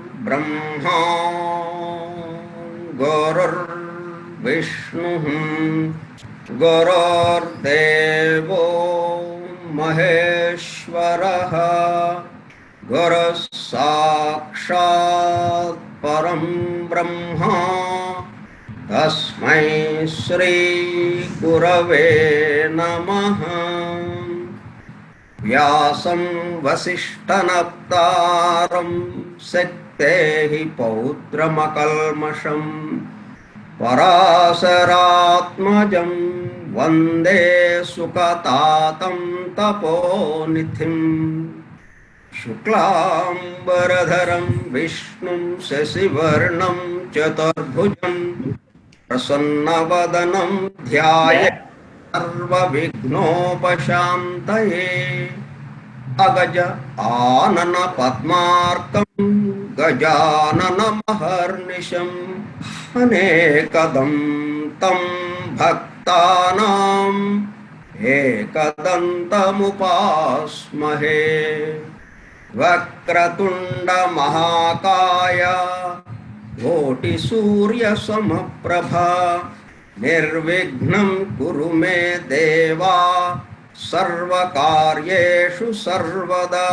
गुरुर्ब्रह्मा गुरुर्विष्णुः गुरुर्देवो महेश्वरः गुरुः साक्षात् परं ब्रह्म तस्मै श्री गुरवे नमः। व्यासं वसिष्ठनप्तारं शक्तेः पौत्रमकल्मषं पराशरात्मजं वन्दे सुकतातं तपोनिधिं। शुक्लाम्बरधरं विष्णुं शशिवर्णं चतुर्भुजं प्रसन्नवदनं ध्यायेत् सर्वविघ्नोपशान्तये। अगज आनन पद्मार्कं गजाननमहर्निशम् अनेकदन्तं भक्तानां एकदन्तमुपास्महे। वक्रतुण्ड महाकाय कोटिसूर्यसमप्रभा निर्विघ्नं कुरु मे देवा सर्वकार्येषु सर्वदा।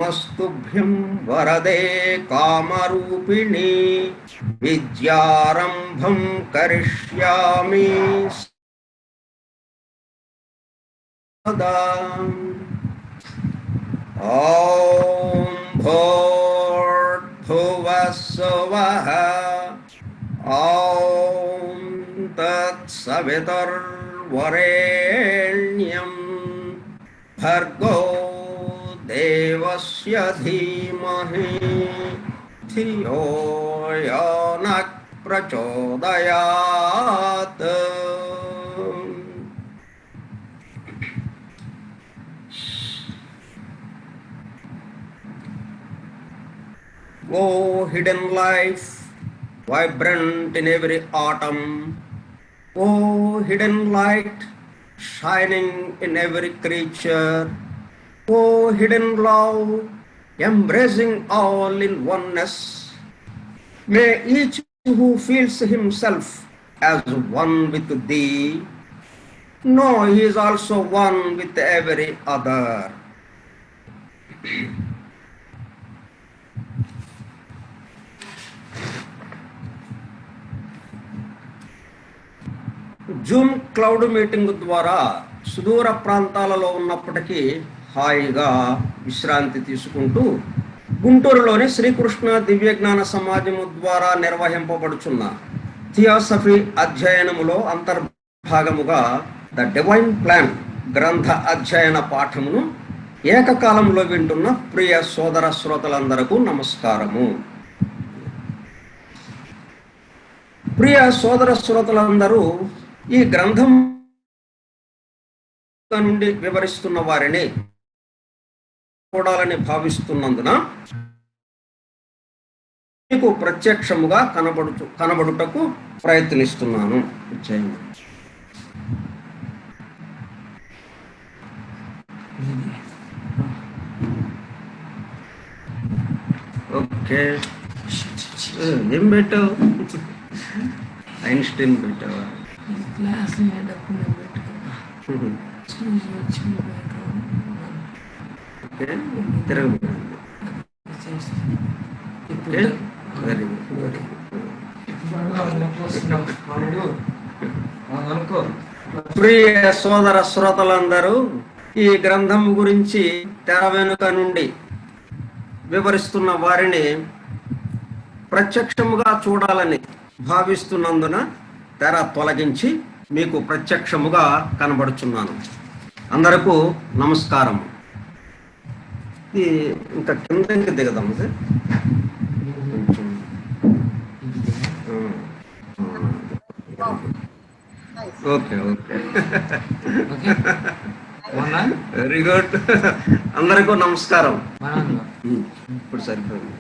शरणमस्तुभ्यं वरदे कामरूपिणी विद्यारम्भं करिष्यामि सदा। ॐ भूर्भुवस्सुवः ॐ तत्सवितुर्वरेण्यं भर्गो देवस्य धीमहि धियो यो नः प्रचोदयात्। O hidden life, vibrant in every atom, O hidden light, shining in every creature, O hidden love, embracing all in oneness, may each who feels himself as one with thee know he is also one with every other. Zoom cloud meeting ద్వారా సుదూర ప్రాంతాలలో ఉన్నప్పటికీ హాయిగా విశ్రాంతి తీసుకుంటూ గుంటూరులోని శ్రీకృష్ణ దివ్యజ్ఞాన సమాజము ద్వారా నిర్వహింపబడుచున్న థియాసఫీ అధ్యయనములో అంతర్భాగముగా ద డివైన్ ప్లాన్ గ్రంథ అధ్యయన పాఠమును ఏకకాలంలో వింటున్న ప్రియ సోదర శ్రోతలందరకు నమస్కారము. ప్రియ సోదర శ్రోతలందరూ, ఈ గ్రంథం నుండి వివరిస్తున్న వారిని చూడాలని భావిస్తున్నందున మీకు ప్రత్యక్షముగా కనబడుటకు ప్రయత్నిస్తున్నాను. ఓకే, ఏం పెట్టావు? ఐన్స్టీన్ పెట్టావా? తిరగ వెరీ గుడ్. ప్రియ సోదర శ్రోతలందరూ, ఈ గ్రంథం గురించి తెర వెనుక నుండి వివరిస్తున్న వారిని ప్రత్యక్షముగా చూడాలని భావిస్తున్నందున తెర తొలగించి మీకు ప్రత్యక్షముగా కనబడుచున్నాను. అందరకు నమస్కారం. ఇది ఇంకా కిందకి దిగదాం. Okay okay, very good. అందరికీ నమస్కారం. ఇప్పుడు సరిపోయింది.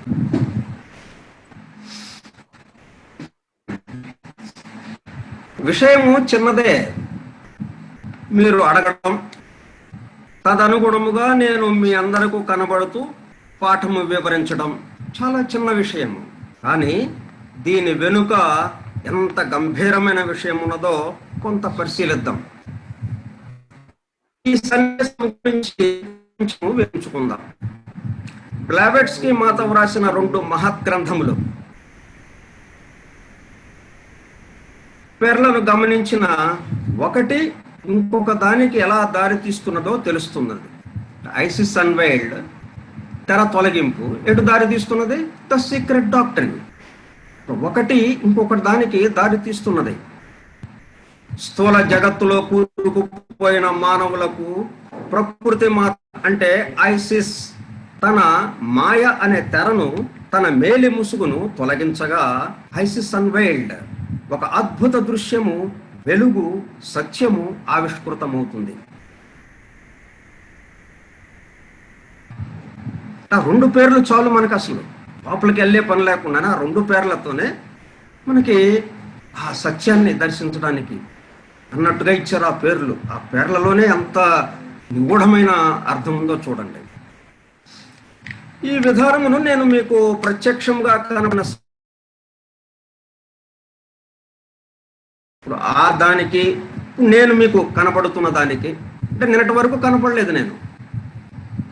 విషయము చిన్నదే, మీరు అడగడం తదనుగుణముగా నేను మీ అందరకు కనబడుతూ పాఠము వివరించడం చాలా చిన్న విషయము. కానీ దీని వెనుక ఎంత గంభీరమైన విషయం ఉన్నదో కొంత పరిశీలిద్దాం. ఈ సన్యాసం గురించి వివరించుకుందాం. బ్లావెట్స్కీ మాత వ్రాసిన 2 మహత్ గ్రంథములు పేర్లను గమనించిన ఒకటి ఇంకొక దానికి ఎలా దారి తీస్తున్నదో తెలుస్తున్నది. ఐసిస్ అన్వైల్డ్, తెర తొలగింపు, ఎటు దారి తీస్తున్నది? The secret doctrine. ఒకటి ఇంకొకటి దానికి దారి తీస్తున్నది. స్థూల జగత్తులో కూరుకుపోయిన మానవులకు ప్రకృతి మాత అంటే ఐసిస్ తన మాయ అనే తెరను, తన మేలి ముసుగును తొలగించగా ఐసిస్ అన్వైల్డ్, ఒక అద్భుత దృశ్యము, వెలుగు, సత్యము ఆవిష్కృతమవుతుంది. ఆ 2 పేర్లు చాలు మనకు. అసలు లోపలికి వెళ్ళే పని లేకుండా ఆ 2 పేర్లతోనే మనకి ఆ సత్యాన్ని దర్శించడానికి అన్నట్టుగా ఇచ్చారు ఆ పేర్లు. ఆ పేర్లలోనే ఎంత నిగూఢమైన అర్థం ఉందో చూడండి. ఈ విధానమును నేను మీకు ప్రత్యక్షంగా కనబడిన ఆ దానికి, నేను మీకు కనపడుతున్న దానికి, అంటే నిన్నటి వరకు కనపడలేదు, నేను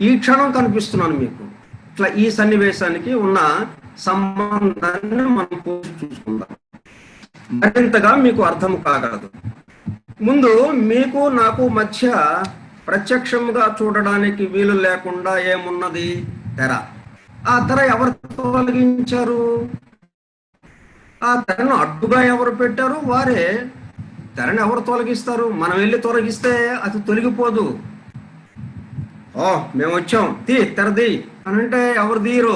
ఈ క్షణం కనిపిస్తున్నాను మీకు. ఇట్లా ఈ సన్నివేశానికి ఉన్న సంబంధాన్ని మనం చూసుకుందాం. మరింతగా మీకు అర్థం కాగలదు. ముందు మీకు నాకు మధ్య ప్రత్యక్షంగా చూడడానికి వీలు లేకుండా ఏమున్నది? తెర. ఆ తెర ఎవరు తొలగించారు? ఆ తెరను అడ్డుగా ఎవరు పెట్టారు? వారే. తెరను ఎవరు తొలగిస్తారు? మనం వెళ్ళి తొలగిస్తే అది తొలగిపోదు. ఓ మేము వచ్చాం, తెరది అని అంటే ఎవరు తీయరు?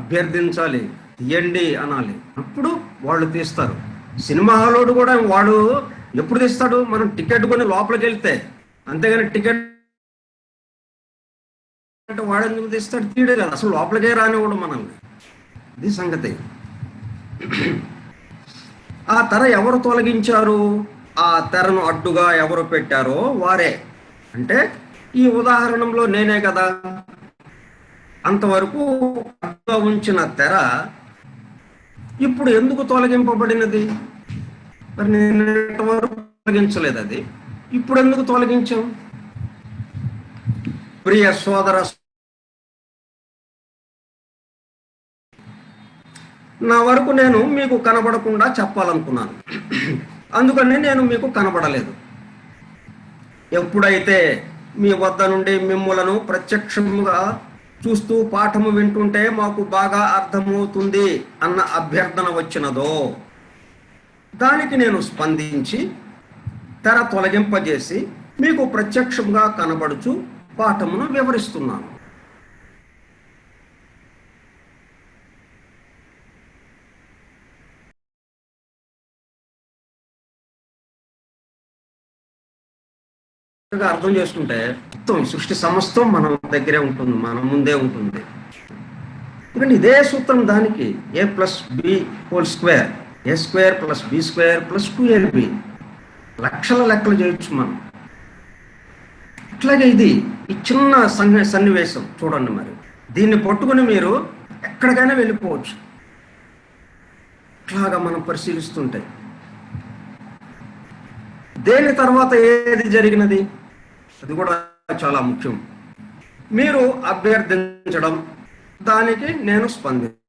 అభ్యర్థించాలి, తీయండి అనాలి, అప్పుడు వాళ్ళు తీస్తారు. సినిమా హాలోడు కూడా వాడు ఎప్పుడు తీస్తాడు? మనం టికెట్ కొని లోపలికి వెళ్తే, అంతేగాని టికెట్ అంటే వాడు ఎందుకు తీస్తాడు? తీయడే కదా, అసలు లోపలికే రానివాడు మనల్ని. ఇది సంగతి. ఆ తెర ఎవరు తొలగించారు? ఆ తెరను అడ్డుగా ఎవరు పెట్టారో వారే. అంటే ఈ ఉదాహరణలో నేనే కదా. అంతవరకు అడ్డుగా ఉంచిన తెర ఇప్పుడు ఎందుకు తొలగింపబడినది? మరి నేను వరకు తొలగించలేదు, అది ఇప్పుడు ఎందుకు తొలగించాం? ప్రియ సోదర, నా వరకు నేను మీకు కనబడకుండా చెప్పాలనుకున్నాను, అందుకని నేను మీకు కనబడలేదు. ఎప్పుడైతే మీ వద్ద నుండి మిమ్ములను ప్రత్యక్షముగా చూస్తూ పాఠము వింటుంటే మాకు బాగా అర్థమవుతుంది అన్న అభ్యర్థన వచ్చినదో, దానికి నేను స్పందించి తెర తొలగింపజేసి మీకు ప్రత్యక్షంగా కనబడుచు పాఠమును వివరిస్తున్నాను. అర్థం చేసుకుంటే మొత్తం సృష్టి సమస్తం మన దగ్గరే ఉంటుంది, మన ముందే ఉంటుంది. ఎందుకంటే ఇదే సూత్రం దానికి a+b² a² + b² + 2ab లక్షల లెక్కలు చేయొచ్చు మనం. అట్లాగే ఇది ఈ చిన్న సన్నివేశం చూడండి. మరి దీన్ని పట్టుకుని మీరు ఎక్కడికైనా వెళ్ళిపోవచ్చు. ఇట్లాగా మనం పరిశీలిస్తుంటే దేని తర్వాత ఏది జరిగినది అది కూడా చాలా ముఖ్యం. మీరు అభ్యర్థించడం, దానికి నేను స్పందించగా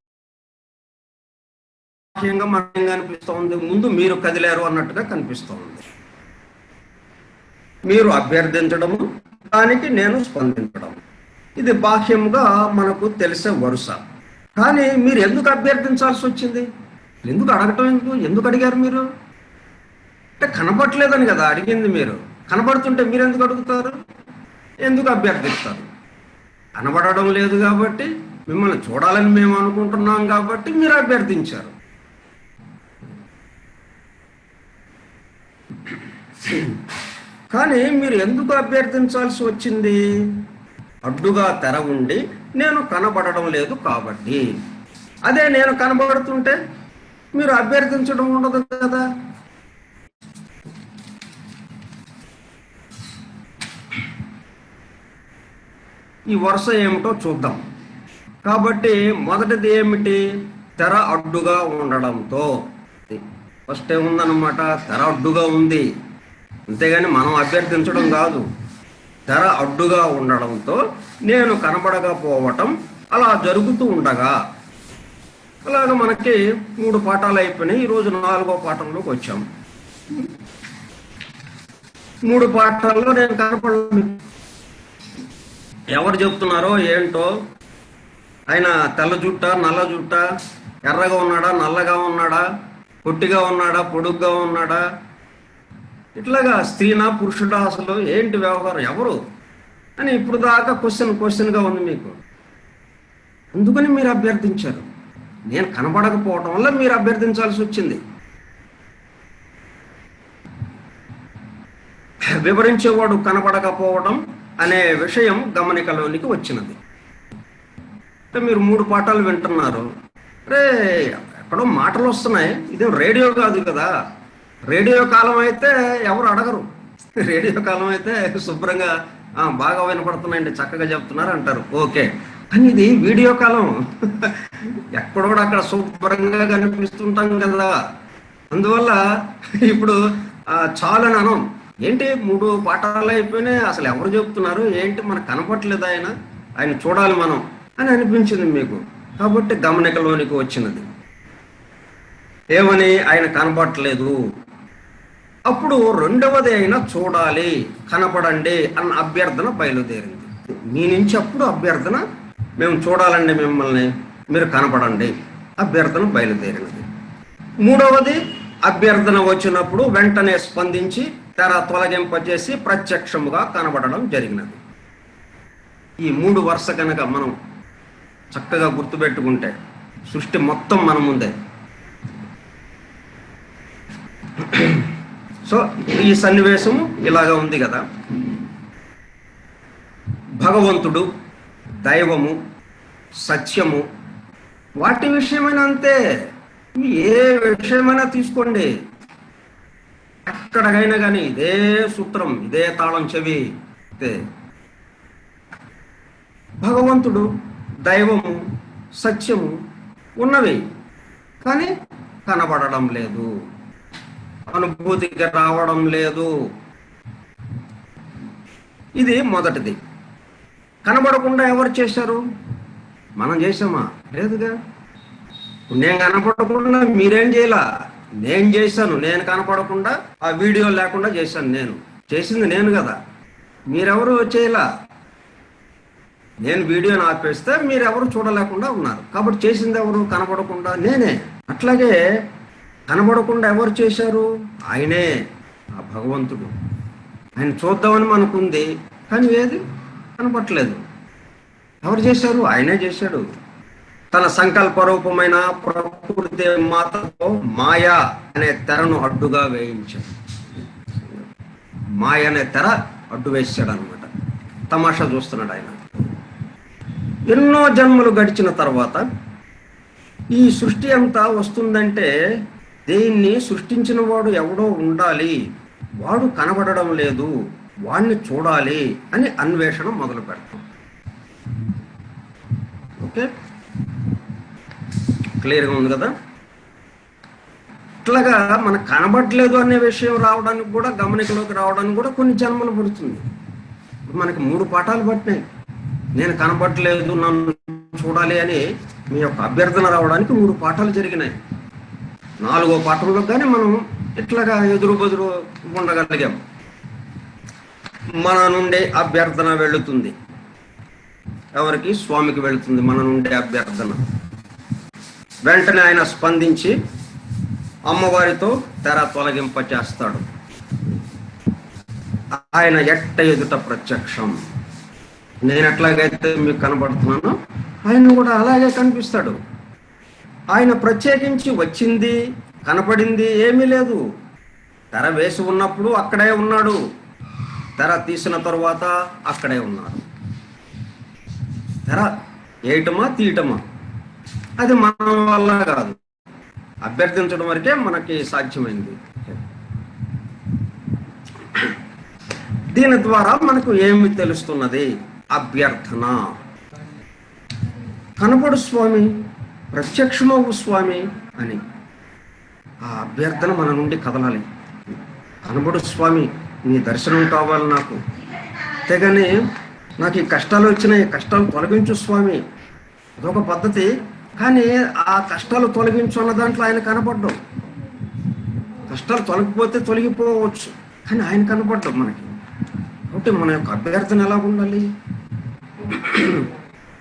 అనిపిస్తోంది. ముందు మీరు కదిలారు అన్నట్టుగా కనిపిస్తోంది. మీరు అభ్యర్థించడము, దానికి నేను స్పందించడం, ఇది బాహ్యంగా మనకు తెలిసే వరుస. కానీ మీరు ఎందుకు అభ్యర్థించాల్సి వచ్చింది? ఎందుకు అడగటం? ఎందుకు అడిగారు మీరు? అంటే కనపడలేదని కదా అడిగింది. మీరు కనబడుతుంటే మీరు ఎందుకు అడుగుతారు? ఎందుకు అభ్యర్థిస్తారు? కనబడడం లేదు కాబట్టి, మిమ్మల్ని చూడాలని మేము అనుకుంటున్నాం కాబట్టి మీరు అభ్యర్థించారు. కానీ మీరు ఎందుకు అభ్యర్థించాల్సి వచ్చింది? అడ్డుగా తెర ఉండి నేను కనబడడం లేదు కాబట్టి. అదే నేను కనబడుతుంటే మీరు అభ్యర్థించడం ఉండదు కదా. ఈ వరుస ఏమిటో చూద్దాం. కాబట్టి మొదటిది ఏమిటి? తెర అడ్డుగా ఉండడంతో. ఫస్ట్ ఏముందన్నమాట? తెర అడ్డుగా ఉంది, అంతేగాని మనం అభ్యర్థించడం కాదు. తెర అడ్డుగా ఉండడంతో నేను కనబడకపోవటం అలా జరుగుతూ ఉండగా, అలాగ మనకి 3 పాఠాలు అయిపోయినాయి. ఈరోజు 4వ పాఠంలోకి వచ్చాం. 3 పాఠాల్లో నేను కనపడలేదు. ఎవరు చెప్తున్నారో ఏంటో, ఆయన తెల్ల జుట్ట, నల్ల జుట్ట, ఎర్రగా ఉన్నాడా, నల్లగా ఉన్నాడా, పొట్టిగా ఉన్నాడా, పొడుగ్గా ఉన్నాడా, ఇట్లాగా స్త్రీనా పురుషుడా, అసలు ఏంటి వ్యవహారం, ఎవరు అని ఇప్పుడు దాకా క్వశ్చన్గా ఉంది మీకు. అందుకని మీరు అభ్యర్థించారు. నేను కనబడకపోవటం వల్ల మీరు అభ్యర్థించాల్సి వచ్చింది. వివరించేవాడు కనబడకపోవడం అనే విషయం గమనికలోనికి వచ్చినది. అంటే మీరు 3 పాఠాలు వింటున్నారు. రే ఎక్కడో మాటలు వస్తున్నాయి, ఇదేం రేడియో కాదు కదా. రేడియో కాలం అయితే ఎవరు అడగరు. రేడియో కాలం అయితే శుభ్రంగా బాగా వినపడుతున్నాయండి, చక్కగా చెప్తున్నారు అంటారు, ఓకే. కానీ ఇది వీడియో కాలం, ఎక్కడో అక్కడ శుభ్రంగా కనిపిస్తుంటాం కదా. అందువల్ల ఇప్పుడు చాలని అనం. ఏంటి 3 పాఠాలు అయిపోయినాయి, అసలు ఎవరు చెప్తున్నారు ఏంటి, మనకు కనపట్లేదు, ఆయన చూడాలి మనం అని అనిపించింది మీకు. కాబట్టి గమనికలోనికి వచ్చినది ఏమని? ఆయన కనపడట్లేదు. అప్పుడు రెండవది అయినా చూడాలి, కనపడండి అన్న అభ్యర్థన బయలుదేరింది మీ నుంచి. అప్పుడు అభ్యర్థన, మేము చూడాలండి మిమ్మల్ని, మీరు కనపడండి, అభ్యర్థన బయలుదేరినది. మూడవది, అభ్యర్థన వచ్చినప్పుడు వెంటనే స్పందించి తెర తొలగింపజేసి ప్రత్యక్షముగా కనబడడం జరిగినది. ఈ 3 వరుస కనుక మనం చక్కగా గుర్తుపెట్టుకుంటే సృష్టి మొత్తం మన ముందే. సో ఈ సన్నివేశము ఇలాగా ఉంది కదా. భగవంతుడు, దైవము, సత్యము, వాటి విషయమైనా అంతే. ఏ విషయమైనా తీసుకోండి, ఎక్కడికైనా కానీ ఇదే సూత్రం, ఇదే తాళం చెవి. భగవంతుడు, దైవము, సత్యము ఉన్నవి, కానీ కనబడడం లేదు, అనుభూతికి రావడం లేదు. ఇది మొదటిది. కనబడకుండా ఎవరు చేశారు? మనం చేసామా? లేదుగా. నేను కనపడకుండా మీరేం చేయలా, నేను చేశాను. నేను కనపడకుండా ఆ వీడియో లేకుండా చేశాను. నేను చేసింది నేను కదా, మీరెవరు చేయలా. నేను వీడియోని ఆపేస్తే మీరెవరు చూడలేకుండా ఉన్నారు. కాబట్టి చేసింది ఎవరు? కనపడకుండా నేనే. అట్లాగే కనబడకుండా ఎవరు చేశారు? ఆయనే, ఆ భగవంతుడు. ఆయన చూద్దామని మనకుంది, కానీ ఏది కనపట్లేదు. ఎవరు చేశారు? ఆయనే చేశాడు. తన సంకల్ప రూపమైన ప్రకృతి మాతతో మాయా అనే తెరను అడ్డుగా వేయించాడు. మాయ అనే తెర అడ్డు వేసాడు అనమాట. తమాషా చూస్తున్నాడు ఆయన. ఎన్నో జన్మలు గడిచిన తర్వాత ఈ సృష్టి అంతా వస్తుందంటే దీన్ని సృష్టించిన వాడు ఎవడో ఉండాలి, వాడు కనబడడం లేదు, వాడిని చూడాలి అని అన్వేషణ మొదలు పెడతాం. ఓకే, క్లియర్గా ఉంది కదా. ఇట్లాగా మనకు కనబడలేదు అనే విషయం రావడానికి కూడా, గమనికలోకి రావడానికి కూడా కొన్ని జన్మలు పడుతుంది. మనకి 3 పాఠాలు పట్టినాయి. నేను కనబడలేదు, నన్ను చూడాలి అని మీ యొక్క అభ్యర్థన రావడానికి 3 పాఠాలు జరిగినాయి. 4వ పాఠంలో కానీ మనం ఇట్లాగా ఎదురు బదురు ఉండగలిగాం. మన నుండి అభ్యర్థన వెళుతుంది. ఎవరికి? స్వామికి వెళుతుంది మన నుండి అభ్యర్థన. వెంటనే ఆయన స్పందించి అమ్మవారితో తెర తొలగింప చేస్తాడు. ఆయన ఎట్ట ఎదుట ప్రత్యక్షం. నేను ఎట్లాగైతే మీకు కనబడుతున్నానో ఆయన కూడా అలాగే కనిపిస్తాడు. ఆయన ప్రత్యేకించి వచ్చింది కనపడింది ఏమీ లేదు. తెర వేసి ఉన్నప్పుడు అక్కడే ఉన్నాడు, తెర తీసిన తరువాత అక్కడే ఉన్నాడు. తెర వేయటమా తీయటమా అది మన వల్ల కాదు, అభ్యర్థించడం వరకే మనకి సాధ్యమైంది. దీని ద్వారా మనకు ఏమి తెలుస్తున్నది? అభ్యర్థన. కనపడు స్వామి, ప్రత్యక్షమవు స్వామి అని ఆ అభ్యర్థన మన నుండి కదలాలి. కనపడు స్వామి, నీ దర్శనం కావాలి నాకు, తెగని నాకు ఈ కష్టాలు వచ్చినాయి, కష్టాలు తొలగించు స్వామి, అదొక పద్ధతి. కానీ ఆ కష్టాలు తొలగించు అన్న దాంట్లో ఆయన కనపడ్డం. కష్టాలు తొలగిపోతే తొలగిపోవచ్చు, కానీ ఆయన కనపడ్డం మనకి. కాబట్టి మన యొక్క అభ్యర్థన ఎలా ఉండాలి?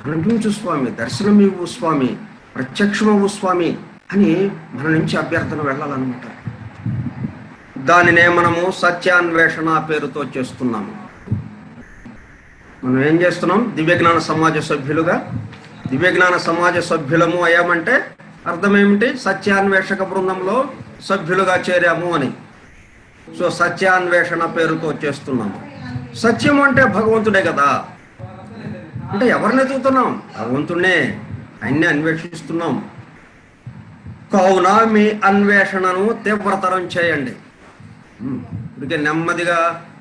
కనిపించు స్వామి, దర్శనం ఇవ్వు స్వామి, ప్రత్యక్షమవు స్వామి అని మన నుంచి అభ్యర్థన వెళ్ళాలన్నమాట. దానినే మనము సత్యాన్వేషణ పేరుతో చేస్తున్నాము. మనం ఏం చేస్తున్నాం? దివ్యజ్ఞాన సమాజ సభ్యులుగా, దివ్యజ్ఞాన సమాజ సభ్యులము అయ్యామంటే అర్థం ఏమిటి? సత్యాన్వేషక బృందంలో సభ్యులుగా చేరాము అని. సో సత్యాన్వేషణ పేరుతో చేస్తున్నాము. సత్యం అంటే భగవంతుడే కదా. అంటే ఎవరిని ఎదుగుతున్నాం? భగవంతుడినే, ఆయన్ని అన్వేషిస్తున్నాం. కావున మీ అన్వేషణను తీవ్రతరం చేయండి. ఇప్పటికే నెమ్మదిగా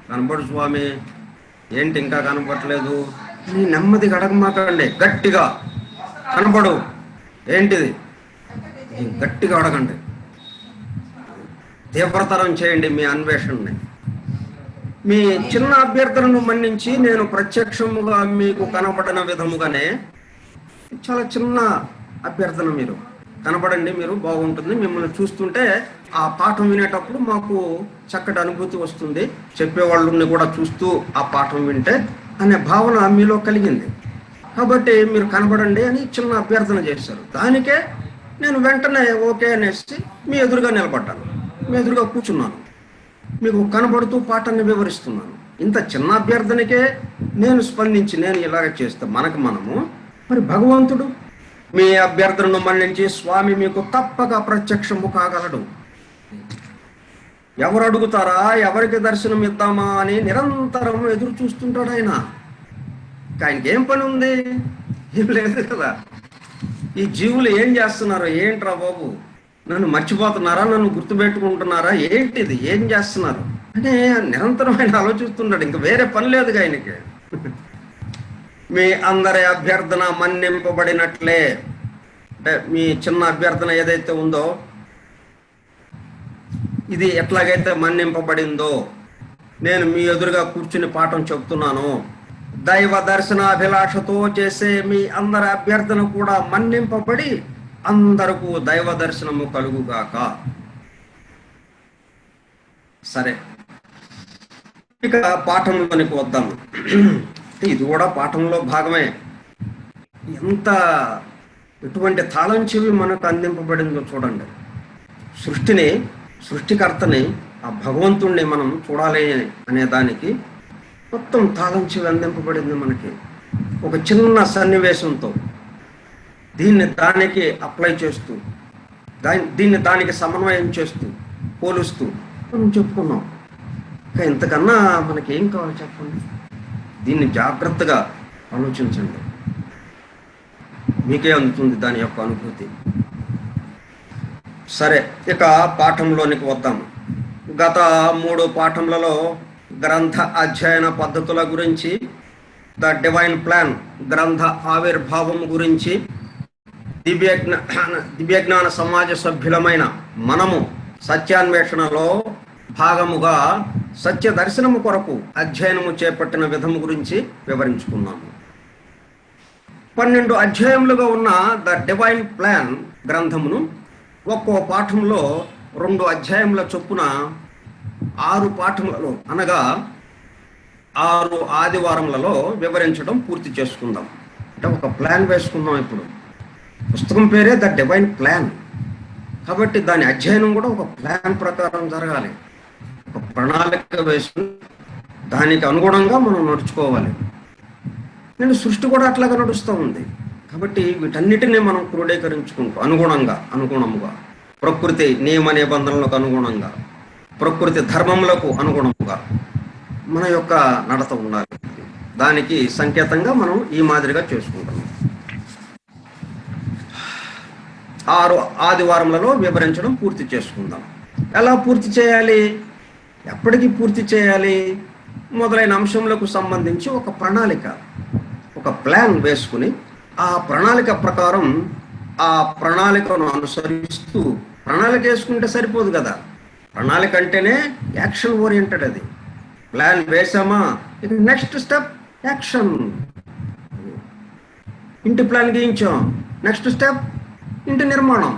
కనపడు స్వామి, ఏంటి ఇంకా కనపడలేదు, నీ నెమ్మదిగా అడగమాకండి, గట్టిగా కనపడు, ఏంటిది గట్టిగా అడగండి. తీవ్రతరం చేయండి మీ అన్వేషణని. మీ చిన్న అభ్యర్థనను మన్నించి నేను ప్రత్యక్షముగా మీకు కనపడిన విధముగానే, చాలా చిన్న అభ్యర్థన, మీరు కనపడండి, మీరు బాగుంటుంది, మిమ్మల్ని చూస్తుంటే ఆ పాఠం వినేటప్పుడు మాకు చక్కటి అనుభూతి వస్తుంది, చెప్పేవాళ్ళని కూడా చూస్తూ ఆ పాఠం వింటే అనే భావన మీలో కలిగింది. కాబట్టి మీరు కనపడండి అని చిన్న అభ్యర్థన చేశారు. దానికే నేను వెంటనే ఓకే అనేసి మీ ఎదురుగా నిలబడ్డాను, మీ ఎదురుగా కూర్చున్నాను, మీకు కనబడుతూ పాఠాన్ని వివరిస్తున్నాను. ఇంత చిన్న అభ్యర్థనకే నేను స్పందించి నేను ఇలాగ చేస్తే మనము మరి భగవంతుడు మీ అభ్యర్థనను మన్నించి స్వామి మీకు తప్పక ప్రత్యక్షము కాగలడు. ఎవరు అడుగుతారా, ఎవరికి దర్శనం ఇద్దామా అని నిరంతరం ఎదురు చూస్తుంటాడు ఆయన. ఆయనకి ఏం పని ఉంది? ఏం లేదు కదా. ఈ జీవులు ఏం చేస్తున్నారు? ఏంట్రా బాబు, నన్ను మర్చిపోతున్నారా, నన్ను గుర్తుపెట్టుకుంటున్నారా, ఏంటిది, ఏం చేస్తున్నారు అంటే నిరంతరం ఆయన ఆలోచిస్తున్నాడు. ఇంకా వేరే పని లేదుగా ఆయనకి. మీ అందరి అభ్యర్థన మన్నింపబడినట్లే, అంటే మీ చిన్న అభ్యర్థన ఏదైతే ఉందో ఇది ఎట్లాగైతే మన్నింపబడిందో, నేను మీ ఎదురుగా కూర్చుని పాఠం చెప్తున్నాను, దైవ దర్శనాభిలాషతో చేసే మీ అందరి అభ్యర్థన కూడా మన్నింపబడి అందరకు దైవ దర్శనము కలుగుగాక. సరే, ఇక పాఠంలోనికి వద్దాము. ఇది కూడా పాఠంలో భాగమే. ఎంత ఎటువంటి తాళం చెవి మనకు అందింపబడిందో చూడండి. సృష్టిని, సృష్టికర్తని, ఆ భగవంతుణ్ణి మనం చూడాలి అనే దానికి మొత్తం తాళం చెవి అందింపబడింది మనకి. ఒక చిన్న సన్నివేశంతో దీన్ని దానికి అప్లై చేస్తూ, దీన్ని దానికి సమన్వయం చేస్తూ, పోలుస్తూ మనం చెప్పుకున్నాం. ఇంకా ఇంతకన్నా మనకేం కావాలి చెప్పండి? దీన్ని జాగ్రత్తగా ఆలోచించండి, మీకే అందుతుంది దాని యొక్క అనుభూతి. సరే, ఇక పాఠంలోనికి వద్దాం. గత 3 పాఠములలో గ్రంథ అధ్యయన పద్ధతుల గురించి, ద డివైన్ ప్లాన్ గ్రంథ ఆవిర్భావం గురించి, దివ్యజ్ఞాన సమాజ సభ్యులమైన మనము సత్యాన్వేషణలో భాగముగా సత్య దర్శనము కొరకు అధ్యయనము చేపట్టిన విధము గురించి వివరించుకున్నాము. 12 అధ్యాయములుగా ఉన్న ద డివైన్ ప్లాన్ గ్రంథమును ఒక్కో పాఠంలో 2 అధ్యాయముల చొప్పున 6 పాఠములలో, అనగా 6 ఆదివారములలో వివరించడం పూర్తి చేసుకుందాం. అంటే ఒక ప్లాన్ వేసుకుందాం. ఇప్పుడు పుస్తకం పేరే ద డివైన్ ప్లాన్ కాబట్టి దాని అధ్యయనం కూడా ఒక ప్లాన్ ప్రకారం జరగాలి. ఒక ప్రణాళిక వేసుకుని దానికి అనుగుణంగా మనం నడుచుకోవాలి. నేను సృష్టి కూడా అట్లాగా నడుస్తూ ఉంది కాబట్టి వీటన్నిటినీ మనం క్రోడీకరించుకుంటూ అనుగుణముగా ప్రకృతి నియమ నిబంధనలకు అనుగుణంగా, ప్రకృతి ధర్మములకు అనుగుణముగా మన యొక్క నడత ఉండాలి. దానికి సంకేతంగా మనం ఈ మాదిరిగా చేసుకుంటాం. 6 ఆదివారములలో వివరించడం పూర్తి చేసుకుందాం. ఎలా పూర్తి చేయాలి, ఎప్పటికీ పూర్తి చేయాలి మొదలైన అంశములకు సంబంధించి ఒక ప్రణాళిక, ఒక ప్లాన్ వేసుకుని ఆ ప్రణాళిక ప్రకారం ఆ ప్రణాళికను అనుసరిస్తూ, ప్రణాళిక వేసుకుంటే సరిపోదు కదా, ప్రణాళిక అంటేనే యాక్షన్ ఓరియంటెడ్. అది ప్లాన్ వేసామా, ఇక నెక్స్ట్ స్టెప్ యాక్షన్. ఇంటి ప్లాన్ గీయించాం, నెక్స్ట్ స్టెప్ ఇంటి నిర్మాణం.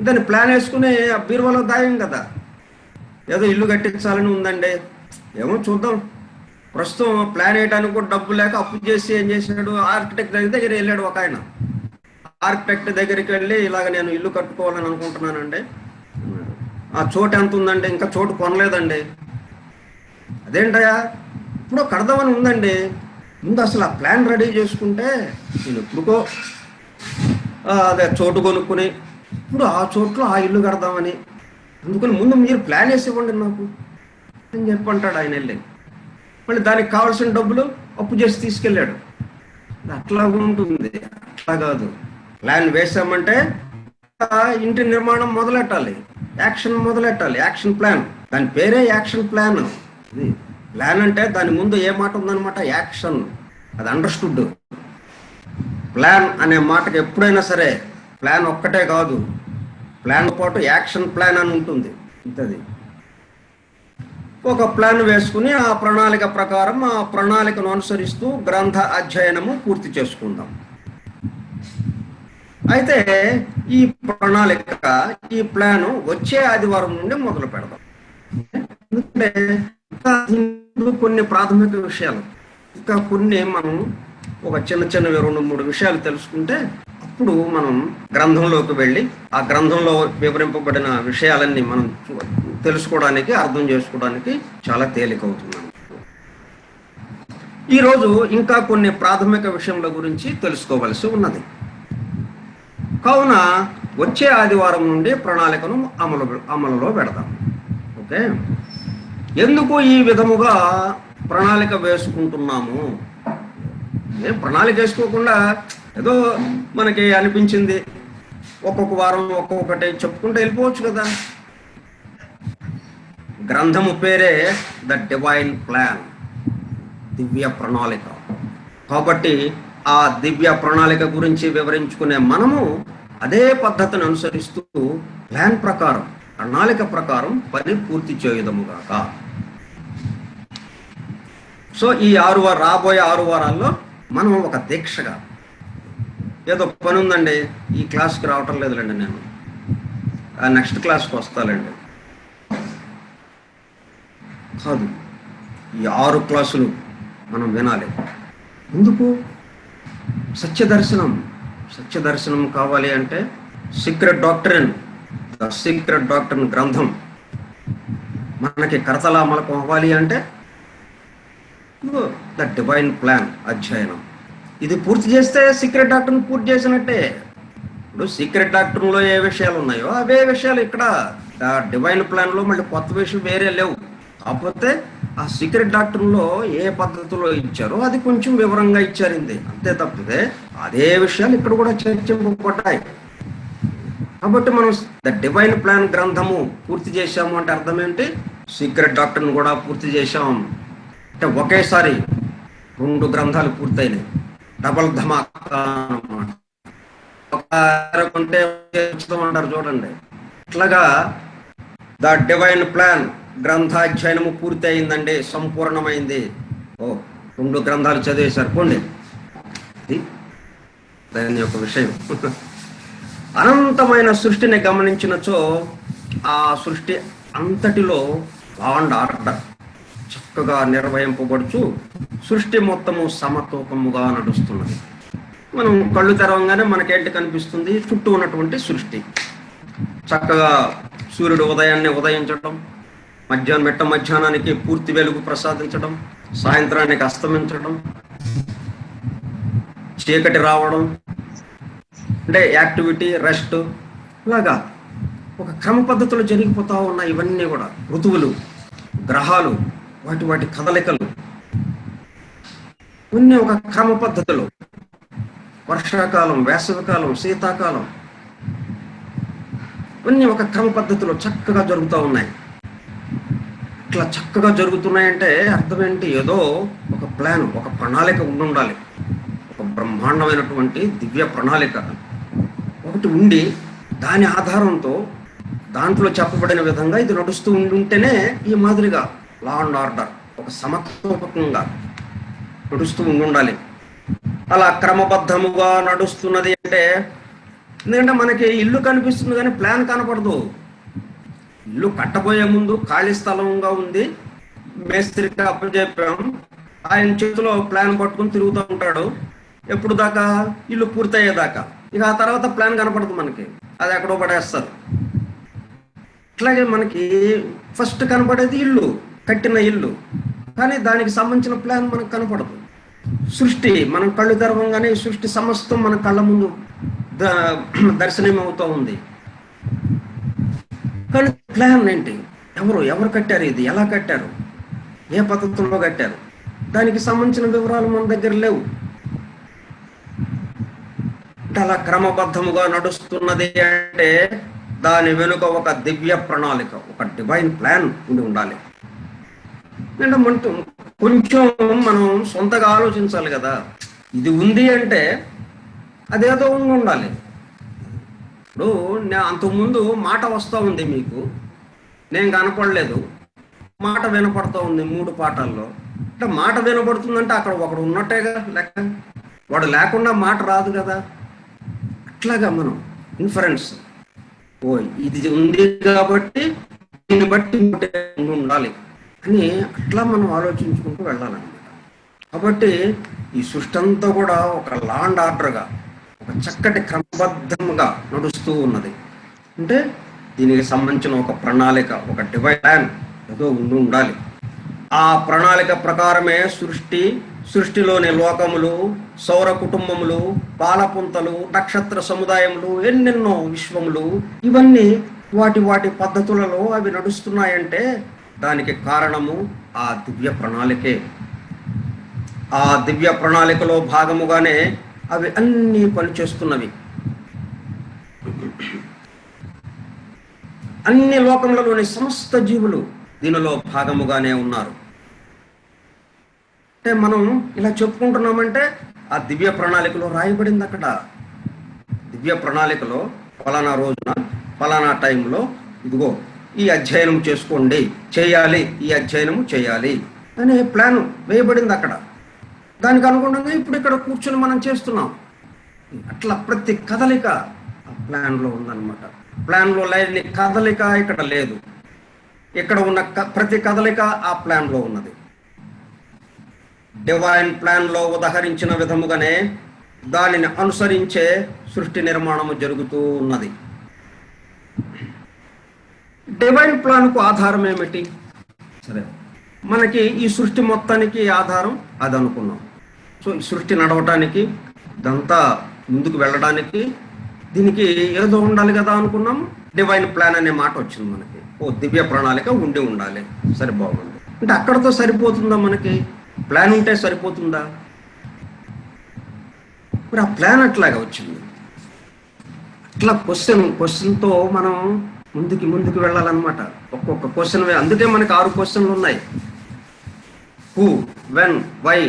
దాన్ని ప్లాన్ వేసుకుని ఆ బీరువాలో దాయం కదా. ఏదో ఇల్లు కట్టించాలని ఉందండి, ఏమో చూద్దాం. ప్రస్తుతం ప్లాన్ వేయడానికి కూడా డబ్బు లేక అప్పు చేసి ఏం చేశాడు, ఆర్కిటెక్ట్ దగ్గర వెళ్ళాడు ఒక ఆయన. ఆర్కిటెక్ట్ దగ్గరికి వెళ్ళి ఇలాగ నేను ఇల్లు కట్టుకోవాలని అనుకుంటున్నానండి, ఆ చోటు ఎంత ఉందండి, ఇంకా చోటు కొనలేదండి. అదేంటయా, ఇప్పుడు కడదామని ఉందండి, ముందు అసలు ఆ ప్లాన్ రెడీ చేసుకుంటే నేను ఎప్పుడుకో అదే చోటు కొనుక్కుని ఇప్పుడు ఆ చోట్లో ఆ ఇల్లు కడదామని, అందుకని ముందు మీరు ప్లాన్ వేసి ఇవ్వండి నాకు అని చెప్పంటాడు ఆయన. వెళ్ళి మళ్ళీ దానికి కావాల్సిన డబ్బులు అప్పు చేసి తీసుకెళ్ళాడు. అట్లా ఉంటుంది, అట్లా కాదు. ప్లాన్ వేసామంటే ఇంటి నిర్మాణం మొదలెట్టాలి, యాక్షన్ మొదలెట్టాలి, యాక్షన్ ప్లాన్. దాని పేరే యాక్షన్ ప్లాన్. ప్లాన్ అంటే దాని ముందు ఏ మాట ఉందన్నమాట, యాక్షన్. అది అండర్స్టూడ్. ప్లాన్ అనే మాటకి ఎప్పుడైనా సరే ప్లాన్ ఒక్కటే కాదు, ప్లాన్ పాటు యాక్షన్ ప్లాన్ అని ఉంటుంది. ఇంతది ఒక ప్లాన్ వేసుకుని ఆ ప్రణాళిక ప్రకారం ఆ ప్రణాళికను అనుసరిస్తూ గ్రంథ అధ్యయనము పూర్తి చేసుకుందాం. అయితే ఈ ప్రణాళిక, ఈ ప్లాన్ వచ్చే ఆదివారం నుండి మొదలు పెడదాం. ఎందుకంటే కొన్ని ప్రాథమిక విషయాలు, ఇంకా కొన్ని మనం ఒక చిన్న 2-3 విషయాలు తెలుసుకుంటే అప్పుడు మనం గ్రంథంలోకి వెళ్ళి ఆ గ్రంథంలో వివరింపబడిన విషయాలన్నీ మనం తెలుసుకోవడానికి, అర్థం చేసుకోవడానికి చాలా తేలికవుతుంది. ఈరోజు ఇంకా కొన్ని ప్రాథమిక విషయాల గురించి తెలుసుకోవలసి ఉన్నది. కావున వచ్చే ఆదివారం నుండి ప్రణాళికను అమలులో పెడదాం. ఓకే, ఎందుకు ఈ విధముగా ప్రణాళిక వేసుకుంటున్నాము? ప్రణాళిక వేసుకోకుండా ఏదో మనకి అనిపించింది ఒక్కొక్క వారం ఒక్కొక్కటి చెప్పుకుంటూ వెళ్ళిపోవచ్చు కదా. గ్రంథము పేరే ద డివైన్ ప్లాన్, దివ్య ప్రణాళిక. కాబట్టి ఆ దివ్య ప్రణాళిక గురించి వివరించుకునే మనము అదే పద్ధతిని అనుసరిస్తూ ప్లాన్ ప్రకారం, ప్రణాళిక ప్రకారం పని పూర్తి చేయదముగాక. సో ఈ రాబోయే 6 వారాల్లో మనం ఒక దీక్షగా, ఏదో పని ఉందండి ఈ క్లాస్కి రావటం లేదులేండి, నేను నెక్స్ట్ క్లాస్కి వస్తానండి కాదు. ఈ 6 క్లాసులు మనం వినాలి. ఎందుకు? సత్య దర్శనం కావాలి అంటే secret doctrine, the secret doctrine గ్రంథం మనకి కరతలామలకం అవ్వాలి అంటే ద డివైన్ ప్లాన్ అధ్యయనం. ఇది పూర్తి చేస్తే సీక్రెట్ డాక్టర్ని పూర్తి చేసినట్టే. ఇప్పుడు సీక్రెట్ డాక్టర్లో ఏ విషయాలు ఉన్నాయో అవే విషయాలు ఇక్కడ డివైన్ ప్లాన్లో మళ్ళీ కొత్త విషయం వేరే లేవు. కాకపోతే ఆ సీక్రెట్ డాక్టర్లో ఏ పద్ధతిలో ఇచ్చారో అది కొంచెం వివరంగా ఇచ్చారింది, అంతే తప్పితే అదే విషయాలు ఇక్కడ కూడా చర్చింపబడ్డాయి. కాబట్టి మనం ద డివైన్ ప్లాన్ గ్రంథము పూర్తి చేశాము అంటే అర్థం ఏంటి? సీక్రెట్ డాక్టర్ని కూడా పూర్తి చేశాం అంటే ఒకేసారి 2 గ్రంథాలు పూర్తయినాయి. డబల్ ధమాకా అన్నమాట. అంటారు చూడండి, ఇట్లాగా ద డివైన్ ప్లాన్ గ్రంథాధ్యయనము పూర్తి అయిందండి, సంపూర్ణమైంది. 2 గ్రంథాలు చదివేశారు పోండి, దాని యొక్క విషయం. అనంతమైన సృష్టిని గమనించినచో ఆ సృష్టి అంతటిలో లా అండ్ ఆర్డర్ చక్కగా నిర్వహింపబడుచు సృష్టి మొత్తము సమతూకముగా నడుస్తున్నది. మనం కళ్ళు తెరవంగానే మనకేంటి కనిపిస్తుంది? చుట్టూ ఉన్నటువంటి సృష్టి చక్కగా సూర్యుడు ఉదయాన్నే ఉదయించడం, మధ్యాహ్నానికి పూర్తి వెలుగు ప్రసాదించడం, సాయంత్రానికి అస్తమించడం, చీకటి రావడం, అంటే యాక్టివిటీ, రెస్ట్, ఇలాగా ఒక క్రమ పద్ధతిలో జరిగిపోతా ఉన్నాయి. ఇవన్నీ కూడా ఋతువులు, గ్రహాలు, వాటి కదలికలు ఇవన్నీ ఒక క్రమ పద్ధతిలో, వర్షాకాలం, వేసవికాలం, శీతాకాలం, ఇవన్నీ ఒక క్రమ పద్ధతిలో చక్కగా జరుగుతూ ఉన్నాయి. ఇట్లా చక్కగా జరుగుతున్నాయంటే అర్థం ఏంటి? ఏదో ఒక ప్లాన్, ఒక ప్రణాళిక ఉండాలి. ఒక బ్రహ్మాండమైనటువంటి దివ్య ప్రణాళిక ఒకటి ఉండి దాని ఆధారంతో దాంట్లో చెప్పబడిన విధంగా ఇది నడుస్తూ ఉంటేనే ఈ మాదిరిగా లా అండ్ ఆర్డర్ ఒక సమతూకంగా నడుస్తూ ఉండాలి. అలా క్రమబద్ధముగా నడుస్తున్నది అంటే ఎందుకంటే మనకి ఇల్లు కనిపిస్తుంది కానీ ప్లాన్ కనపడదు. ఇల్లు కట్టబోయే ముందు ఖాళీ స్థలంగా ఉంది, మేస్త్రికి అప్పచెప్పాం, ఆయన చేతిలో ప్లాన్ పట్టుకుని తిరుగుతూ ఉంటాడు ఎప్పుడు దాకా? ఇల్లు పూర్తయ్యేదాకా. ఇక ఆ తర్వాత ప్లాన్ కనపడదు మనకి, అది ఎక్కడో పడేస్తారు. అట్లాగే మనకి ఫస్ట్ కనపడేది ఇల్లు, కట్టిన ఇల్లు, కానీ దానికి సంబంధించిన ప్లాన్ మనకు కనపడదు. సృష్టి మనం కళ్ళు తెరవంగానే సృష్టి సమస్తం మన కళ్ళ ముందు దర్శనం అవుతూ ఉంది, కానీ ప్లాన్ ఏంటి? ఎవరు కట్టారు? ఇది ఎలా కట్టారు? ఏ పద్ధతిలో కట్టారు? దానికి సంబంధించిన వివరాలు మన దగ్గర లేవు. అలా క్రమబద్ధముగా నడుస్తున్నది అంటే దాని వెనుక ఒక దివ్య ప్రణాళిక, ఒక డివైన్ ప్లాన్ ఉండాలి. అంటే కొంచెం మనం సొంతగా ఆలోచించాలి కదా. ఇది ఉంది అంటే అదేదో ఉండాలి. ఇప్పుడు అంతకుముందు మాట వస్తూ ఉంది మీకు, నేను కనపడలేదు, మాట వినపడుతూ ఉంది 3 పాఠాల్లో. అంటే మాట వినపడుతుందంటే అక్కడ ఒకడు ఉన్నట్టేగా లెక్క, వాడు లేకుండా మాట రాదు కదా. అట్లాగా మనం ఇన్ఫరెన్స్, ఇది ఉంది కాబట్టి దీన్ని బట్టి ఉండాలి అని అట్లా మనం ఆలోచించుకుంటూ వెళ్ళాలన్నమాట. కాబట్టి ఈ సృష్టి అంతా కూడా ఒక లా అండ్ ఆర్డర్గా, ఒక చక్కటి క్రమబద్ధంగా నడుస్తూ ఉన్నది. అంటే దీనికి సంబంధించిన ఒక ప్రణాళిక, ఒక డివైన్ ప్లాన్ ఏదో ఉండాలి. ఆ ప్రణాళిక ప్రకారమే సృష్టిలోని లోకములు, సౌర కుటుంబములు, పాలపుంతలు, నక్షత్ర సముదాయములు, ఎన్నెన్నో విశ్వములు, ఇవన్నీ వాటి పద్ధతులలో అవి నడుస్తున్నాయంటే దానికి కారణము ఆ దివ్య ప్రణాళికే. ఆ దివ్య ప్రణాళికలో భాగముగానే అవి అన్నీ పనిచేస్తున్నవి. అన్ని లోకములలోని సమస్త జీవులు దీనిలో భాగముగానే ఉన్నారు. అంటే మనం ఇలా చెప్పుకుంటున్నామంటే ఆ దివ్య ప్రణాళికలో రాయబడింది. అక్కడ దివ్య ప్రణాళికలో ఫలానా రోజున ఫలానా టైంలో ఇదిగో ఈ అధ్యయనం చేసుకోండి, చేయాలి, ఈ అధ్యయనము చేయాలి అనే ప్లాన్ వేయబడింది అక్కడ. దానికి అనుగుణంగా ఇప్పుడు ఇక్కడ కూర్చొని మనం చేస్తున్నాం. అట్లా ప్రతి కదలిక ఆ ప్లాన్లో ఉందన్నమాట. ప్లాన్లో లేని కదలిక ఇక్కడ లేదు. ఇక్కడ ఉన్న ప్రతి కదలిక ఆ ప్లాన్లో ఉన్నది. డివైన్ ప్లాన్లో ఉదహరించిన విధముగానే దానిని అనుసరించే సృష్టి నిర్మాణము జరుగుతూ ఉన్నది. డివైన్ ప్లాన్కు ఆధారం ఏమిటి? సరే, మనకి ఈ సృష్టి మొత్తానికి ఆధారం అది అనుకున్నాం. సో ఈ సృష్టి నడవటానికి, ఇదంతా ముందుకు వెళ్ళడానికి దీనికి ఏదో ఉండాలి కదా అనుకున్నాం. డివైన్ ప్లాన్ అనే మాట వచ్చింది మనకి. దివ్య ప్రణాళిక ఉండాలి. సరే, బాగుంది. అంటే అక్కడతో సరిపోతుందా? మనకి ప్లాన్ ఉంటే సరిపోతుందా? మరి ఆ ప్లాన్ అట్లాగా వచ్చింది. అట్లా క్వశ్చన్తో మనం ముందుకు వెళ్ళాలన్నమాట. ఒక్కొక్క క్వశ్చన్, అందుకే మనకి 6 క్వశ్చన్లు ఉన్నాయి. హూ, వెన్, వై,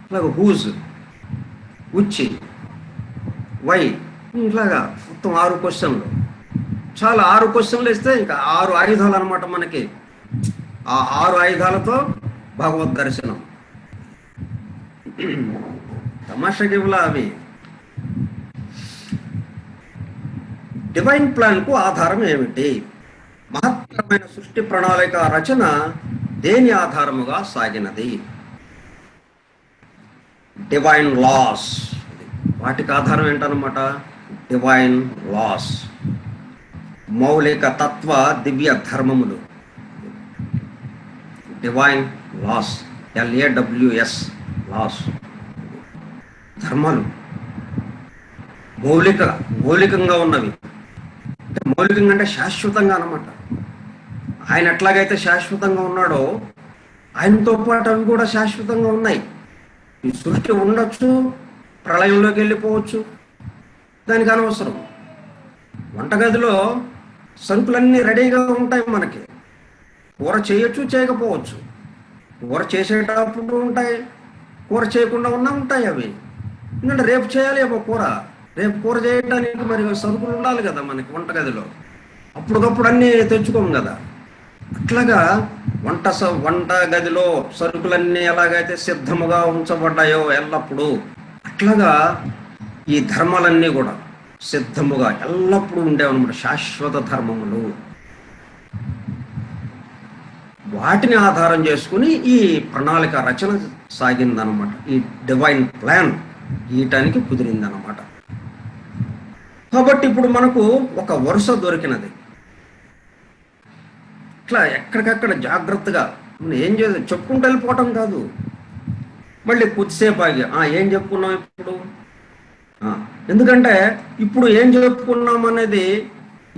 ఇట్లాగా హూజ్, విచ్, వై, ఇట్లాగా మొత్తం 6 క్వశ్చన్లు. చాలా 6 క్వశ్చన్లు ఇస్తే ఇంకా 6 ఆయుధాలు అనమాట మనకి. ఆ 6 ఆయుధాలతో భగవద్ దర్శనం. తమాషగివ్లా అవి. డివైన్ ప్లాన్ కు ఆధారం ఏమిటి? మహత్తరమైన సృష్టి ప్రణాళిక రచన దేని ఆధారముగా సాగినది? Divine laws. వాటికి ఆధారం ఏంటన్నమాట? డివైన్ లాస్, మౌలిక తత్వ దివ్య ధర్మములు. డివైన్ లాస్, LAWS, లాస్, ధర్మాలు. మౌలికంగా ఉన్నవి. అంటే మౌలికంగా అంటే శాశ్వతంగా అన్నమాట. ఆయన ఎట్లాగైతే శాశ్వతంగా ఉన్నాడో ఆయనతో పాటు అవి కూడా శాశ్వతంగా ఉన్నాయి. ఈ సృష్టి ఉండొచ్చు, ప్రళయంలోకి వెళ్ళిపోవచ్చు, దానికి అనవసరం. వంటగదిలో సరుకులన్నీ రెడీగా ఉంటాయి మనకి. కూర చేయొచ్చు, చేయకపోవచ్చు. కూర చేసేటప్పుడు ఉంటాయి, కూర చేయకుండా ఉన్నా ఉంటాయి అవి. ఎందుకంటే రేపు చేయాలి ఏమో కూర. రేపు కూర చేయడానికి మరి సరుకులు ఉండాలి కదా మనకి వంటగదిలో. అప్పటికప్పుడు అన్నీ తెచ్చుకోము కదా. అట్లాగా వంట గదిలో సరుకులన్నీ ఎలాగైతే సిద్ధముగా ఉంచబడ్డాయో ఎల్లప్పుడూ, అట్లాగా ఈ ధర్మాలన్నీ కూడా సిద్ధముగా ఎల్లప్పుడూ ఉండేవన్నమాట. శాశ్వత ధర్మములు. వాటిని ఆధారం చేసుకుని ఈ ప్రణాళిక రచన సాగిందనమాట. ఈ డివైన్ ప్లాన్ గీయటానికి కుదిరిందనమాట. కాబట్టి ఇప్పుడు మనకు ఒక వరుస దొరికినది. ఇట్లా ఎక్కడికక్కడ జాగ్రత్తగా ఏం చెప్పుకుంటూ వెళ్ళిపోవటం కాదు. మళ్ళీ కొద్దిసేపు ఆగి ఏం చెప్పుకున్నాం ఇప్పుడు, ఎందుకంటే ఇప్పుడు ఏం చెప్పుకున్నాం అనేది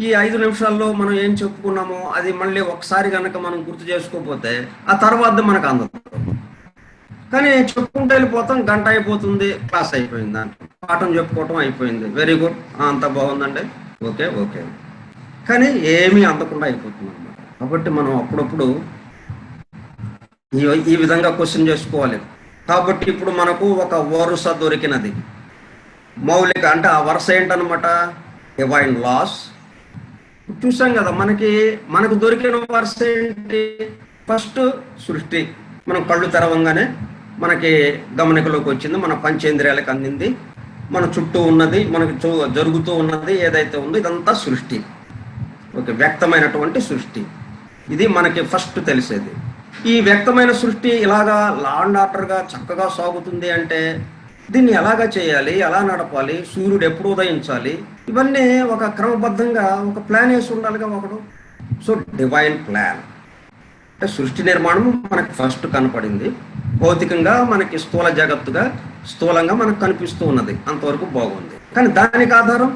ఈ 5 నిమిషాల్లో మనం ఏం చెప్పుకున్నామో అది మళ్ళీ ఒకసారి కనుక మనం గుర్తు చేసుకోకపోతే ఆ తర్వాత మనకు అందదు. కానీ చెప్పుకుంటూ వెళ్ళిపోతాం, గంట అయిపోతుంది, క్లాస్ అయిపోయింది, దాంట్లో పాఠం చెప్పుకోవటం అయిపోయింది, వెరీ గుడ్, అంత బాగుందండి, ఓకే ఓకే, కానీ ఏమీ అందకుండా అయిపోతుంది అన్నమాట. కాబట్టి మనం అప్పుడప్పుడు ఈ విధంగా క్వశ్చన్ చేసుకోవాలి. కాబట్టి ఇప్పుడు మనకు ఒక వరుస దొరికినది. మౌలిక అంటే ఆ వరుస ఏంటనమాట? Divine laws. చూసాం కదా, మనకు దొరికిన వరుస ఏంటి? ఫస్ట్ సృష్టి. మనం కళ్ళు తెరవంగానే మనకి గమనికలోకి వచ్చింది, మన పంచేంద్రియాలకు అందింది, మన చుట్టూ ఉన్నది, మనకి జరుగుతూ ఉన్నది ఏదైతే ఉందో ఇదంతా సృష్టి. ఓకే, వ్యక్తమైనటువంటి సృష్టి. ఇది మనకి ఫస్ట్ తెలిసేది. ఈ వ్యక్తమైన సృష్టి ఇలాగా లా అండ్ ఆర్డర్గా చక్కగా సాగుతుంది అంటే దీన్ని ఎలాగా చేయాలి, ఎలా నడపాలి, సూర్యుడు ఎప్పుడు ఉదయించాలి, ఇవన్నీ ఒక క్రమబద్ధంగా ఒక ప్లాన్ వేసి ఉండాలిగా ఒకడు. సో డివైన్ ప్లాన్ అంటే సృష్టి నిర్మాణం మనకి ఫస్ట్ కనపడింది. భౌతికంగా మనకి స్థూల జగత్తుగా స్థూలంగా మనకు కనిపిస్తూ ఉన్నది, అంతవరకు బాగుంది. కానీ దానికి ఆధారం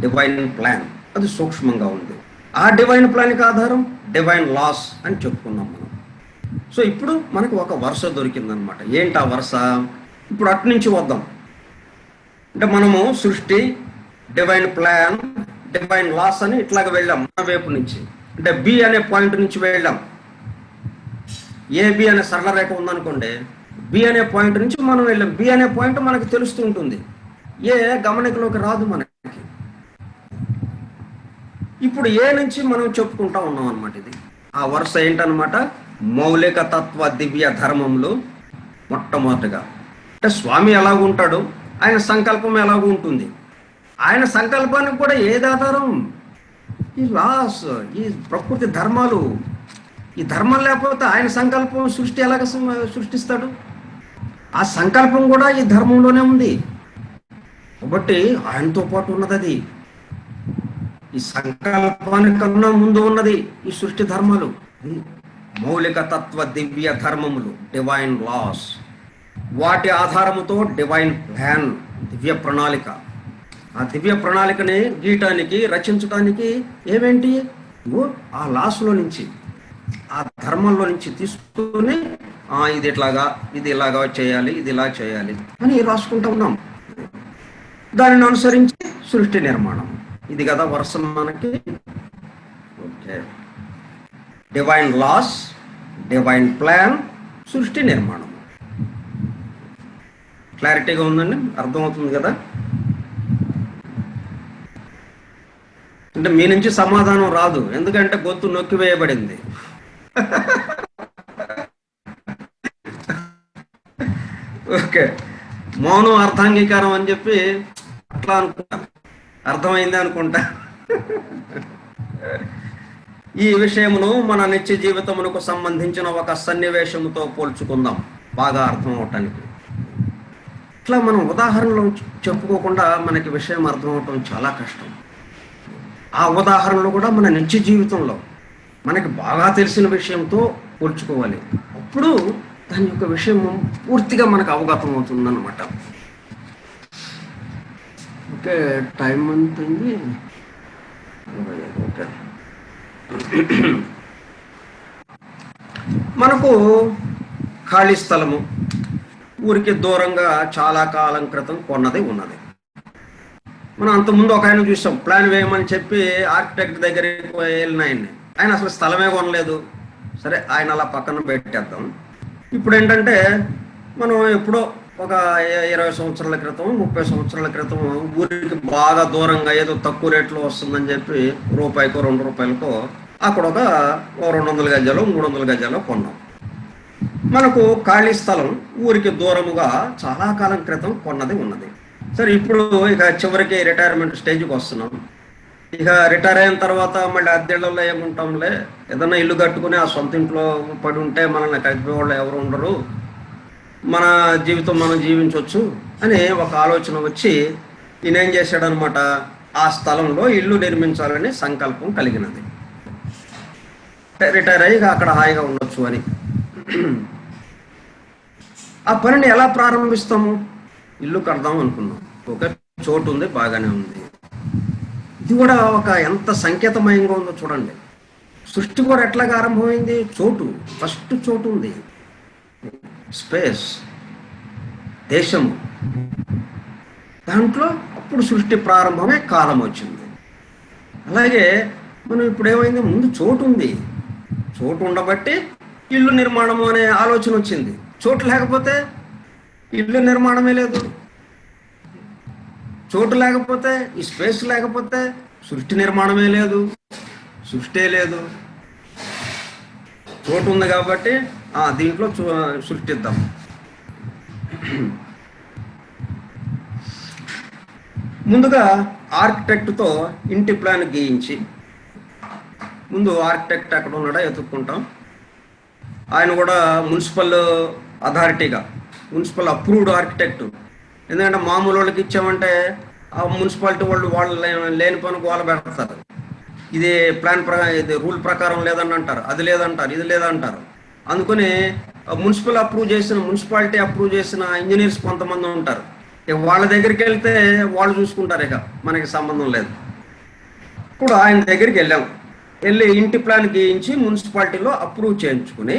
డివైన్ ప్లాన్, అది సూక్ష్మంగా ఉంది. ఆ డివైన్ ప్లాన్కి ఆధారం డివైన్ లాస్ అని చెప్పుకున్నాం మనం. సో ఇప్పుడు మనకు ఒక వరుస దొరికిందనమాట. ఏంటి ఆ వరుస? ఇప్పుడు అటు నుంచి వద్దాం. అంటే మనము సృష్టి, డివైన్ ప్లాన్, డివైన్ లాస్ అని ఇట్లాగ వెళ్ళాం మన వైపు నుంచి. అంటే బి అనే పాయింట్ నుంచి వెళ్ళాం. ఏబి అనే సరళ రేఖ ఉందనుకోండి, బి అనే పాయింట్ నుంచి మనం వెళ్ళాం. బి అనే పాయింట్ మనకు తెలుస్తూ ఉంటుంది, ఏ గమనికలోకి రాదు మనకి. ఇప్పుడు ఏ నుంచి మనం చెప్పుకుంటా ఉన్నాం అనమాట. ఇది ఆ వరుస ఏంటనమాట? మౌలిక తత్వ దివ్య ధర్మములు. మొట్టమొదటిగా అంటే స్వామి ఎలాగ ఉంటాడు, ఆయన సంకల్పం ఎలాగ ఉంటుంది. ఆయన సంకల్పానికి కూడా ఏది ఆధారం? ఈ లాస్, ఈ ప్రకృతి ధర్మాలు. ఈ ధర్మం లేకపోతే ఆయన సంకల్పం సృష్టి ఎలాగ సృష్టిస్తాడు? ఆ సంకల్పం కూడా ఈ ధర్మంలోనే ఉంది. కాబట్టి ఆయనతో పాటు ఉన్నది అది. ఈ సంకల్పానికన్నా ముందు ఉన్నది ఈ సృష్టి ధర్మాలు, మౌలిక తత్వ దివ్య ధర్మములు, డివైన్ లాస్. వాటి ఆధారముతో డివైన్ ప్లాన్, దివ్య ప్రణాళిక. ఆ దివ్య ప్రణాళికని గీయటానికి, రచించడానికి ఏమేంటి? ఆ లాస్లో నుంచి, ఆ ధర్మంలో నుంచి తీసుకుని ఇది ఇట్లాగా, ఇది ఇలాగా చేయాలి, ఇది ఇలా చేయాలి అని రాసుకుంటూ ఉన్నాం. దానిని అనుసరించి సృష్టి నిర్మాణం. ఇది కదా వరుస మనకి. Okay, divine laws, divine plan, సృష్టి నిర్మాణం. క్లారిటీగా ఉందండి, అర్థమవుతుంది కదా? అంటే మీ నుంచి సమాధానం రాదు, ఎందుకంటే గొంతు నొక్కివేయబడింది. ఓకే, మౌనం అర్థాంగీకారం అని చెప్పి అట్లా అనుకుంటా, అర్థమైంది అనుకుంటా. ఈ విషయమును మన నిత్య జీవితమునకు సంబంధించిన ఒక సన్నివేశముతో పోల్చుకుందాం బాగా అర్థం అవటానికి. ఇట్లా మనం ఉదాహరణలు చెప్పుకోకుండా మనకి విషయం అర్థం అవటం చాలా కష్టం. ఆ ఉదాహరణలు కూడా మన నిత్య జీవితంలో మనకి బాగా తెలిసిన విషయంతో పోల్చుకోవాలి. అప్పుడు దాని యొక్క విషయం పూర్తిగా మనకు అవగతం అవుతుందన్నమాట. Okay, time అంతుంది. ఓకే, మనకు ఖాళీ స్థలము ఊరికి దూరంగా చాలా కాలం క్రితం కొన్నది ఉన్నది. మనం అంతకుముందు ఒక ఆయన చూసాం, ప్లాన్ వేయమని చెప్పి ఆర్కిటెక్ట్ దగ్గరికి వెళ్ళిన ఆయన అసలు స్థలమే కొనలేదు. సరే, ఆయన అలా పక్కన పెట్టేద్దాం. ఇప్పుడు ఏంటంటే మనం ఎప్పుడో ఒక 20 సంవత్సరాల క్రితం, 30 సంవత్సరాల క్రితం ఊరికి బాగా దూరంగా ఏదో తక్కువ రేట్లో వస్తుందని చెప్పి రూపాయికో 2 రూపాయలకో అక్కడ ఒక 200 గజాలు 300 గజాలు కొన్నాం. మనకు ఖాళీ స్థలం ఊరికి దూరముగా చాలా కాలం క్రితం కొన్నది ఉన్నది. సరే, ఇప్పుడు ఇక చివరికి రిటైర్మెంట్ స్టేజ్కి వస్తున్నాం. ఇక రిటైర్ అయిన తర్వాత మళ్ళీ అద్దెళ్లలో ఏముంటాంలే, ఏదన్నా ఇల్లు కట్టుకుని ఆ సొంత ఇంట్లో పడి ఉంటే మనల్ని కలిపేవాళ్ళు ఎవరు ఉండరు, మన జీవితం మనం జీవించవచ్చు అని ఒక ఆలోచన వచ్చి ఈయన ఏం చేశాడనమాట, ఆ స్థలంలో ఇల్లు నిర్మించాలని సంకల్పం కలిగినది. రిటైర్ అయ్యి అక్కడ హాయిగా ఉండొచ్చు అని. ఆ పనిని ఎలా ప్రారంభిస్తాము? ఇల్లు కడదాం అనుకున్నాం. ఒక చోటు ఉంది, బాగానే ఉంది. ఇది కూడా ఒక ఎంత సంకేతమయంగా ఉందో చూడండి. సృష్టి కూడా ఎట్లాగా ఆరంభమైంది? చోటు, ఫస్ట్ చోటు ఉంది, స్పేస్, దేశము. దాంట్లో అప్పుడు సృష్టి ప్రారంభమే కాలం వచ్చింది. అలాగే మనం ఇప్పుడు ఏమైంది, ముందు చోటు ఉంది, చోటు ఉండబట్టి ఇల్లు నిర్మాణము అనే ఆలోచన వచ్చింది. చోటు లేకపోతే ఇల్లు నిర్మాణమే లేదు. చోటు లేకపోతే, ఈ స్పేస్ లేకపోతే సృష్టి నిర్మాణమే లేదు, సృష్టి లేదు. చోటు ఉంది కాబట్టి దీంట్లో సృష్టిద్దాం. ముందుగా ఆర్కిటెక్ట్తో ఇంటి ప్లాన్ గీయించి, ముందు ఆర్కిటెక్ట్ ఎక్కడ ఉన్నాడో ఎత్తుక్కుంటాం. ఆయన కూడా మున్సిపల్ అథారిటీగా, మున్సిపల్ అప్రూవ్డ్ ఆర్కిటెక్ట్. ఎందుకంటే మామూలు వాళ్ళకి ఇచ్చామంటే ఆ మున్సిపాలిటీ వాళ్ళు లేని పని గోల పెడతారు. ఇది ప్లాన్ ఇది రూల్ ప్రకారం లేదని అంటారు, అది లేదంటారు, ఇది లేదంటారు. అందుకని మున్సిపాలిటీ అప్రూవ్ చేసిన ఇంజనీర్స్ కొంతమంది ఉంటారు. ఇక వాళ్ళ దగ్గరికి వెళ్తే వాళ్ళు చూసుకుంటారు, ఇక మనకి సంబంధం లేదు. ఇప్పుడు ఆయన దగ్గరికి వెళ్ళి ఇంటి ప్లాన్ గీయించి మున్సిపాలిటీలో అప్రూవ్ చేయించుకుని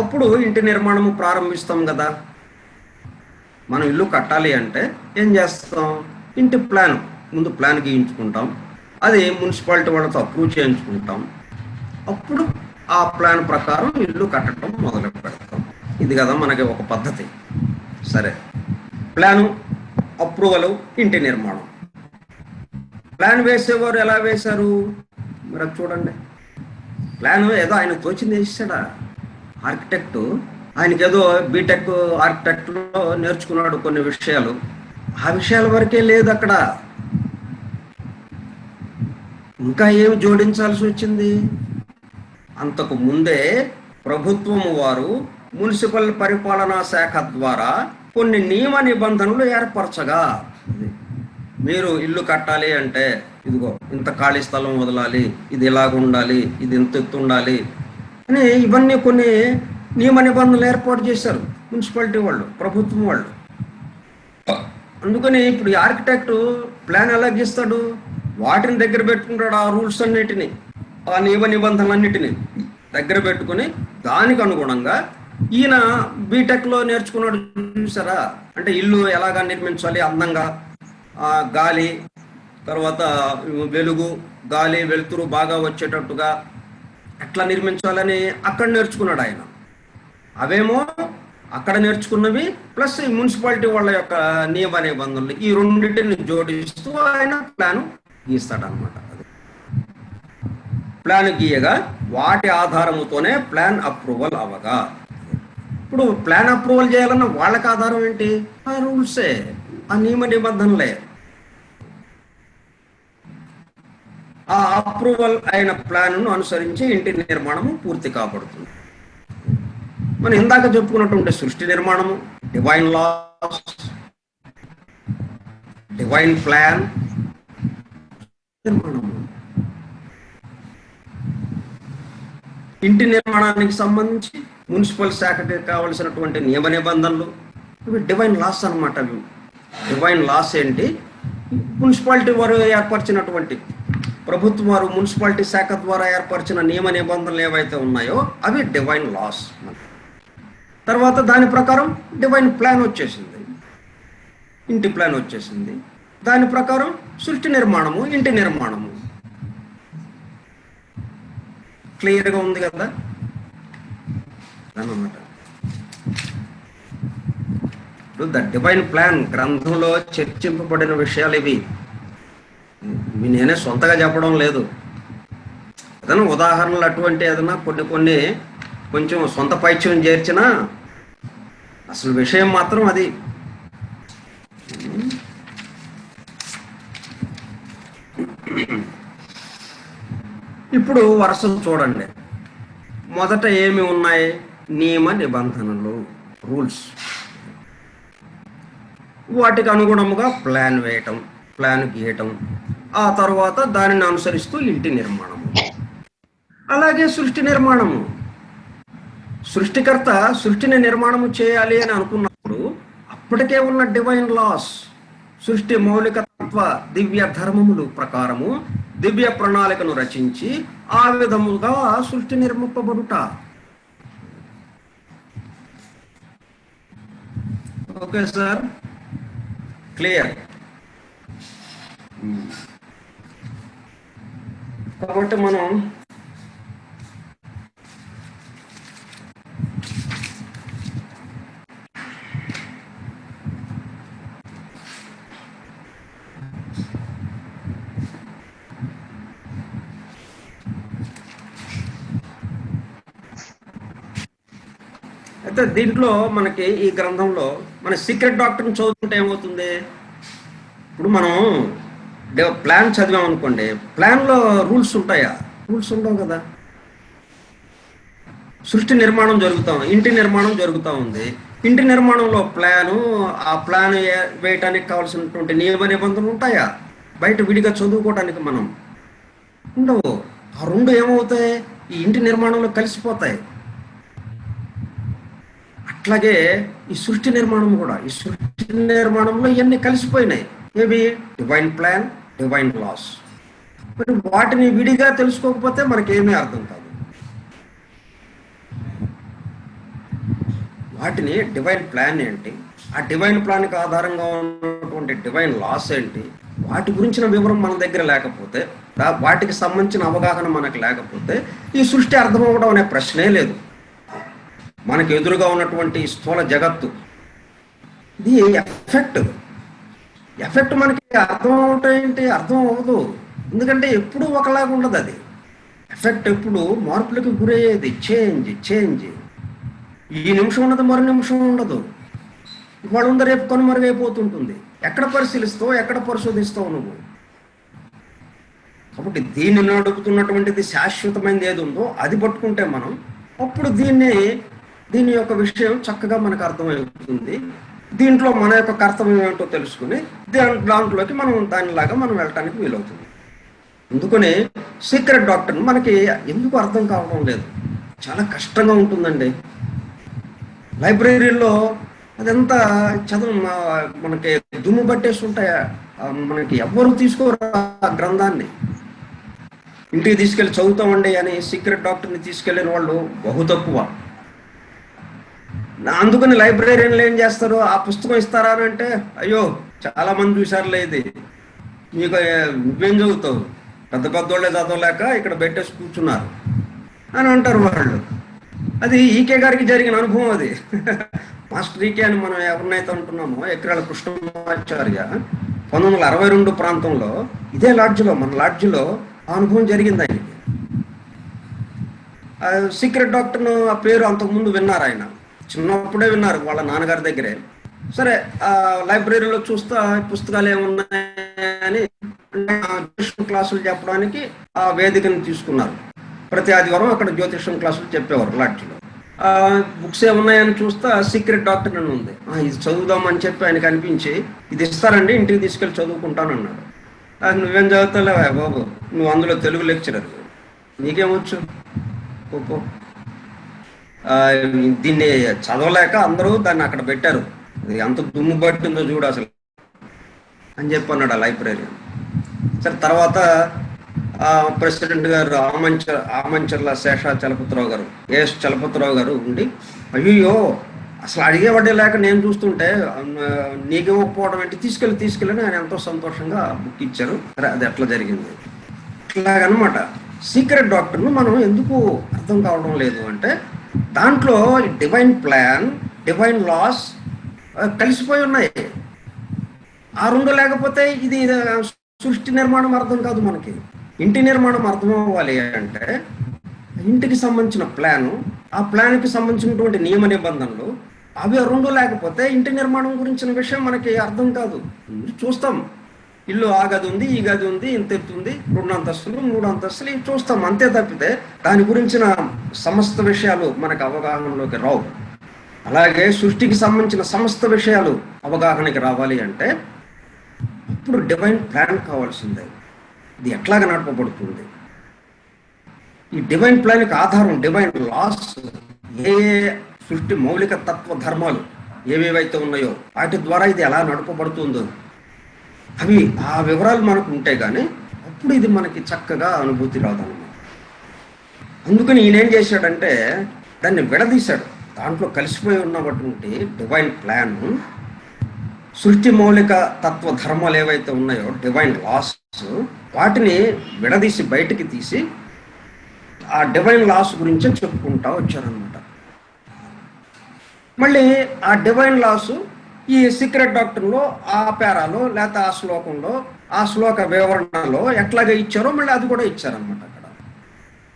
అప్పుడు ఇంటి నిర్మాణము ప్రారంభిస్తాం కదా. మనం ఇల్లు కట్టాలి అంటే ఏం చేస్తాం? ఇంటి ప్లాన్ ముందు ప్లాన్ గీయించుకుంటాం, అది మున్సిపాలిటీ వాళ్ళతో అప్రూవ్ చేయించుకుంటాం. అప్పుడు ఆ ప్లాన్ ప్రకారం ఇల్లు కట్టడం మొదలు పెడతాం. ఇది కదా మనకి ఒక పద్ధతి. సరే, ప్లాను, అప్రూవల్, ఇంటి నిర్మాణం. ప్లాన్ వేసేవారు ఎలా వేశారు మరి చూడండి. ప్లాన్ ఏదో ఆయన తోచింది వేసాడా ఆర్కిటెక్టు? ఆయనకేదో బీటెక్ ఆర్కిటెక్ట్లో నేర్చుకున్నాడు కొన్ని విషయాలు, ఆ విషయాల వరకే లేదు అక్కడ. ఇంకా ఏమి జోడించాల్సి వచ్చింది? అంతకు ముందే ప్రభుత్వము వారు మున్సిపల్ పరిపాలనా శాఖ ద్వారా కొన్ని నియమ నిబంధనలు ఏర్పరచగా, మీరు ఇల్లు కట్టాలి అంటే ఇదిగో ఇంత ఖాళీ స్థలం వదలాలి, ఇది ఇలాగ ఉండాలి, ఇది ఇంత ఎత్తు ఉండాలి అని ఇవన్నీ కొన్ని నియమ నిబంధనలు ఏర్పాటు చేశారు మున్సిపాలిటీ వాళ్ళు, ప్రభుత్వం వాళ్ళు. అందుకని ఇప్పుడు ఈ ఆర్కిటెక్టు ప్లాన్ ఎలా గీస్తాడు? వాటిని దగ్గర పెట్టుకుంటాడు, ఆ రూల్స్ అన్నిటినీ, ఆ నియమ నిబంధనలన్నిటినీ. దగ్గర పెట్టుకుని దానికి అనుగుణంగా ఈయన బీటెక్లో నేర్చుకున్నాడు చూసారా, అంటే ఇల్లు ఎలాగా నిర్మించాలి అందంగా, గాలి తర్వాత వెలుగు, గాలి వెలుతురు బాగా వచ్చేటట్టుగా ఎట్లా నిర్మించాలని అక్కడ నేర్చుకున్నాడు ఆయన. అవేమో అక్కడ నేర్చుకున్నవి ప్లస్ ఈ మున్సిపాలిటీ వాళ్ళ యొక్క నియమ నిబంధనలు, ఈ రెండింటిని జోడిస్తూ ఆయన ప్లాన్ గీస్తాడనమాట. ప్లాన్ గీయగా వాటి ఆధారముతోనే ప్లాన్ అప్రూవల్ అవగా. ఇప్పుడు ప్లాన్ అప్రూవల్ చేయాలన్న వాళ్ళకి ఆధారం ఏంటి? ఆ రూల్సే, ఆ నియమ నిబంధనలే. ఆ అప్రూవల్ అయిన ప్లాన్ను అనుసరించి ఇంటి నిర్మాణము పూర్తి కాబడుతుంది. మనం ఇందాక చెప్పుకున్నటువంటి సృష్టి నిర్మాణము, డివైన్ లాస్, డివైన్ ప్లాన్ నిర్మాణము. ఇంటి నిర్మాణానికి సంబంధించి మున్సిపల్ శాఖకి కావలసినటువంటి నియమ నిబంధనలు, ఇవి డివైన్ లాస్ అనమాట. డివైన్ లాస్ ఏంటి? మున్సిపాలిటీ వారు ఏర్పరిచినటువంటి, ప్రభుత్వం వారు మున్సిపాలిటీ శాఖ ద్వారా ఏర్పరిచిన నియమ నిబంధనలు ఏవైతే ఉన్నాయో అవి డివైన్ లాస్. తర్వాత దాని ప్రకారం డివైన్ ప్లాన్ వచ్చేసింది, ఇంటి ప్లాన్ వచ్చేసింది. దాని ప్రకారం సృష్టి నిర్మాణము, ఇంటి నిర్మాణము. క్లియర్గా ఉంది కదా అన్నమాట. ఇప్పుడు ద డివైన్ ప్లాన్ గ్రంథంలో చర్చింపబడిన విషయాలు ఇవి. నేనే సొంతగా చెప్పడం లేదు. ఏదైనా ఉదాహరణలు అటువంటి ఏదైనా కొన్ని కొంచెం సొంత పైత్యం చేర్చినా అసలు విషయం మాత్రం అది. ఇప్పుడు వరుస చూడండి. మొదట ఏమి ఉన్నాయి? నియమ నిబంధనలు, రూల్స్. వాటికి అనుగుణముగా ప్లాన్ వేయటం, ప్లాన్ గీయటం, ఆ తర్వాత దానిని అనుసరిస్తూ ఇంటి నిర్మాణము. అలాగే సృష్టి నిర్మాణము. సృష్టికర్త సృష్టిని నిర్మాణము చేయాలి అని అనుకున్నప్పుడు అప్పటికే ఉన్న డివైన్ లాస్, సృష్టి మౌలికత్వ దివ్య ధర్మములు ప్రకారము దివ్య ప్రణాళికను రచించి ఆ విధముగా సృష్టి నిర్మింపబడుట. Okay sir, clear. కాబట్టి మనం అయితే దీంట్లో మనకి ఈ గ్రంథంలో మన సీక్రెట్ డాక్టర్ని చదువుతుంటే ఏమవుతుంది? ఇప్పుడు మనం ప్లాన్ చదివాం అనుకోండి, ప్లాన్లో రూల్స్ ఉంటాయా? రూల్స్ ఉండవు కదా. సృష్టి నిర్మాణం జరుగుతాం, ఇంటి నిర్మాణం జరుగుతూ ఉంది. ఇంటి నిర్మాణంలో ప్లాను, ఆ ప్లాన్ వేయటానికి కావాల్సినటువంటి నియమ నిబంధనలు ఉంటాయా? బయట విడిగా చదువుకోవటానికి మనం ఉండవు. ఆ రెండు ఏమవుతాయి? ఈ ఇంటి నిర్మాణంలో కలిసిపోతాయి. అట్లాగే ఈ సృష్టి నిర్మాణం కూడా, ఈ సృష్టి నిర్మాణంలో ఇవన్నీ కలిసిపోయినాయి. ఏవి? Divine plan, divine laws. మరి వాటిని విడిగా తెలుసుకోకపోతే మనకేమీ అర్థం కాదు. వాటిని డివైన్ ప్లాన్ ఏంటి, ఆ డివైన్ ప్లాన్కి ఆధారంగా ఉన్నటువంటి డివైన్ లాస్ ఏంటి, వాటి గురించిన వివరం మన దగ్గర లేకపోతే, వాటికి సంబంధించిన అవగాహన మనకు లేకపోతే ఈ సృష్టి అర్థం అవ్వడం అనే ప్రశ్నే లేదు. మనకు ఎదురుగా ఉన్నటువంటి స్థూల జగత్తు, ఇది ఎఫెక్ట్ మనకి అర్థం అవటం ఏంటి? అర్థం అవ్వదు. ఎందుకంటే ఎప్పుడు ఒకలాగా ఉండదు. అది ఎఫెక్ట్ ఎప్పుడు మార్పులకు గురయ్యేది. చేంజ్. ఈ నిమిషం ఉన్నది మరో నిమిషం ఉండదు. ఇవాళ ఉందా రేపు కనుమరుగైపోతుంటుంది. ఎక్కడ పరిశీలిస్తావు, ఎక్కడ పరిశోధిస్తావు నువ్వు? కాబట్టి దీన్ని నడుపుతున్నటువంటిది శాశ్వతమైనది ఏది ఉందో అది పట్టుకుంటే మనం, అప్పుడు దీని యొక్క విషయం చక్కగా మనకు అర్థమవుతుంది. దీంట్లో మన యొక్క కర్తవ్యం ఏమిటో తెలుసుకుని దాంట్లోకి దానిలాగా మనం వెళ్ళటానికి వీలవుతుంది. అందుకని సీక్రెట్ డాక్టర్ మనకి ఎందుకు అర్థం కావడం లేదు, చాలా కష్టంగా ఉంటుందండి. లైబ్రరీలో అదంతా చదువు మనకి దుమ్ము పట్టేసి ఉంటాయా, మనకి ఎవ్వరు తీసుకోరు ఆ గ్రంథాన్ని. ఇంటికి తీసుకెళ్ళి చదువుతామండి అని సీక్రెట్ డాక్టర్ని తీసుకెళ్ళిన వాళ్ళు బహు తక్కువ. అందుకని లైబ్రరీన్లు ఏం చేస్తారు, ఆ పుస్తకం ఇస్తారా అని అంటే, అయ్యో చాలా మంది చూసారులే ఇది, నీకు నువ్వేం చదువుతావు, పెద్ద పెద్దోళ్ళే చదవలేక ఇక్కడ పెట్టేసి కూర్చున్నారు అని అంటారు వాళ్ళు. అది ఈకే గారికి జరిగిన అనుభవం అది. మాస్టర్ ఈకే అని మనం ఎవరినైతే అంటున్నామో, ఎకరాల కృష్ణమాచార్య 1962 ప్రాంతంలో ఇదే లాడ్జిలో, మన లాడ్జిలో ఆ అనుభవం జరిగింది ఆయనకి. సీక్రెట్ డాక్టర్ను ఆ పేరు అంతకుముందు విన్నారు, ఆయన చిన్నప్పుడే విన్నారు వాళ్ళ నాన్నగారి దగ్గరే. సరే లైబ్రరీలో చూస్తా పుస్తకాలు ఏమున్నాయని జ్యోతిషం క్లాసులు చెప్పడానికి ఆ వేదికను తీసుకున్నారు. ప్రతి ఆదివారం అక్కడ జ్యోతిషం క్లాసులు చెప్పేవారు లాడ్జిలో. బుక్స్ ఏమున్నాయని చూస్తా సీక్రెట్ డాక్టర్ అని ఉంది. ఇది చదువుదామని చెప్పి ఆయనకు అనిపించి, ఇది ఇస్తారండి ఇంటికి తీసుకెళ్ళి చదువుకుంటాను అన్నాడు. నువ్వేం చదువుతావులే బాబు, నువ్వు అందులో తెలుగు లెక్చరర్, నీకేమొచ్చు పో. దీన్ని చదవలేక అందరూ దాన్ని అక్కడ పెట్టారు, ఎంత దుమ్ము పట్టిందో చూడు అసలు అని చెప్పి అన్నాడు ఆ లైబ్రరీ. సరే తర్వాత ప్రెసిడెంట్ గారు ఆమంచర్ల చలపతిరావు గారు, ఏఎస్ చలపతిరావు గారు ఉండి, అయ్యో అసలు అడిగేవాడే లేక నేను చూస్తుంటే నీకేమకపోవడం ఏంటి, తీసుకెళ్ళి ఆయన ఎంతో సంతోషంగా బుక్ ఇచ్చారు. సరే అది ఎట్లా జరిగింది ఇట్లాగనమాట. సీక్రెట్ డాక్టర్ను మనం ఎందుకు అర్థం కావడం లేదు అంటే, దాంట్లో డివైన్ ప్లాన్, డివైన్ లాస్ కలిసిపోయి ఉన్నాయి. ఆ రెండు లేకపోతే ఇది సృష్టి నిర్మాణం అర్థం కాదు మనకి. ఇంటి నిర్మాణం అర్థం అవ్వాలి అంటే ఇంటికి సంబంధించిన ప్లాను, ఆ ప్లాన్కి సంబంధించినటువంటి నియమ నిబంధనలు, అవి రెండు లేకపోతే ఇంటి నిర్మాణం గురించిన విషయం మనకి అర్థం కాదు. చూస్తాం ఇల్లు ఆ గది ఉంది, ఈ గది ఉంది, ఇంత ఎత్తుంది, 2 అంతస్తులు 3 అంతస్తులు ఇవి చూస్తాం, అంతే తప్పితే దాని గురించిన సమస్త విషయాలు మనకు అవగాహనలోకి రావు. అలాగే సృష్టికి సంబంధించిన సమస్త విషయాలు అవగాహనకి రావాలి అంటే ఇప్పుడు డివైన్ ప్లాన్ కావాల్సిందే. ఇది ఎట్లాగా నడపబడుతుంది, ఈ డివైన్ ప్లాన్కి ఆధారం డివైన్ లాస్. ఏ సృష్టి మౌలిక తత్వ ధర్మాలు ఏవేవైతే ఉన్నాయో వాటి ద్వారా ఇది ఎలా నడపబడుతుందో అవి ఆ వివరాలు మనకు ఉంటే కానీ అప్పుడు ఇది మనకి చక్కగా అనుభూతి రాదన్నమాట. అందుకని ఈయన ఏం చేశాడంటే దాన్ని విడదీశాడు. దాంట్లో కలిసిపోయి ఉన్నటువంటి డివైన్ ప్లాన్, సృష్టి మౌలిక తత్వ ధర్మాలు ఏవైతే ఉన్నాయో డివైన్ లాస్, వాటిని విడదీసి బయటికి తీసి ఆ డివైన్ లాస్ గురించే చెప్పుకుంటా వచ్చారనమాట. మళ్ళీ ఆ డివైన్ లాసు ఈ సీక్రెట్ డాక్టర్లో ఆ పేరాలో లేకపోతే ఆ శ్లోకంలో ఆ శ్లోక వివరణలో ఎట్లాగా ఇచ్చారో మళ్ళీ అది కూడా ఇచ్చారనమాట. అక్కడ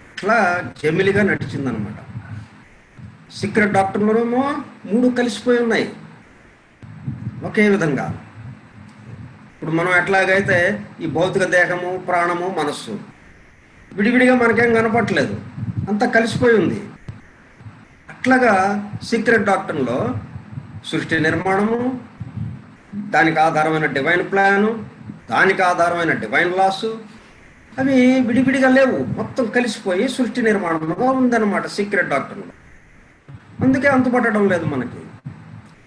అట్లా జమిలిగా నడిచిందనమాట. సీక్రెట్ డాక్టర్లోనేమో 3 కలిసిపోయి ఉన్నాయి ఒకే విధంగా. ఇప్పుడు మనం ఎట్లాగైతే ఈ భౌతిక దేహము, ప్రాణము, మనస్సు విడివిడిగా మనకేం కనపట్లేదు, అంతా కలిసిపోయి ఉంది. అట్లాగా సీక్రెట్ డాక్టర్లో సృష్టి నిర్మాణము, దానికి ఆధారమైన డివైన్ ప్లాను, దానికి ఆధారమైన డివైన్ లాసు, అవి విడివిడిగా లేవు, మొత్తం కలిసిపోయి సృష్టి నిర్మాణంగా ఉందన్నమాట సీక్రెట్ డాక్టర్లో. అందుకే అంతుపట్టడం లేదు మనకి.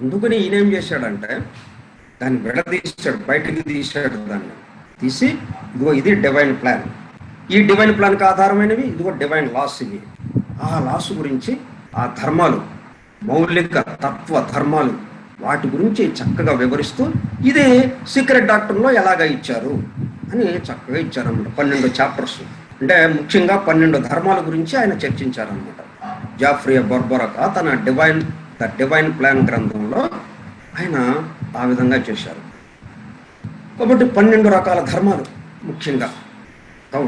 అందుకని ఈయనేం చేశాడంటే దాన్ని విడదీశాడు, బయటకు తీశాడు. దాన్ని తీసి ఇదిగో ఇది డివైన్ ప్లాన్, ఈ డివైన్ ప్లాన్కి ఆధారమైనవి ఇదిగో డివైన్ లాస్. ఇవి ఆ లాస్ గురించి, ఆ ధర్మాలు, మౌలిక తత్వ ధర్మాలు, వాటి గురించి చక్కగా వివరిస్తూ ఇది సీక్రెట్ డాక్టర్లో ఎలాగ ఇచ్చారు అని చక్కగా ఇచ్చారన్నమాట. 12 చాప్టర్స్, అంటే ముఖ్యంగా 12 ధర్మాల గురించి ఆయన చర్చించారనమాట. జాఫ్రీ బర్బరకా తన ద డివైన్ ప్లాన్ గ్రంథంలో ఆయన ఆ విధంగా చేశారు. కాబట్టి 12 రకాల ధర్మాలు ముఖ్యంగా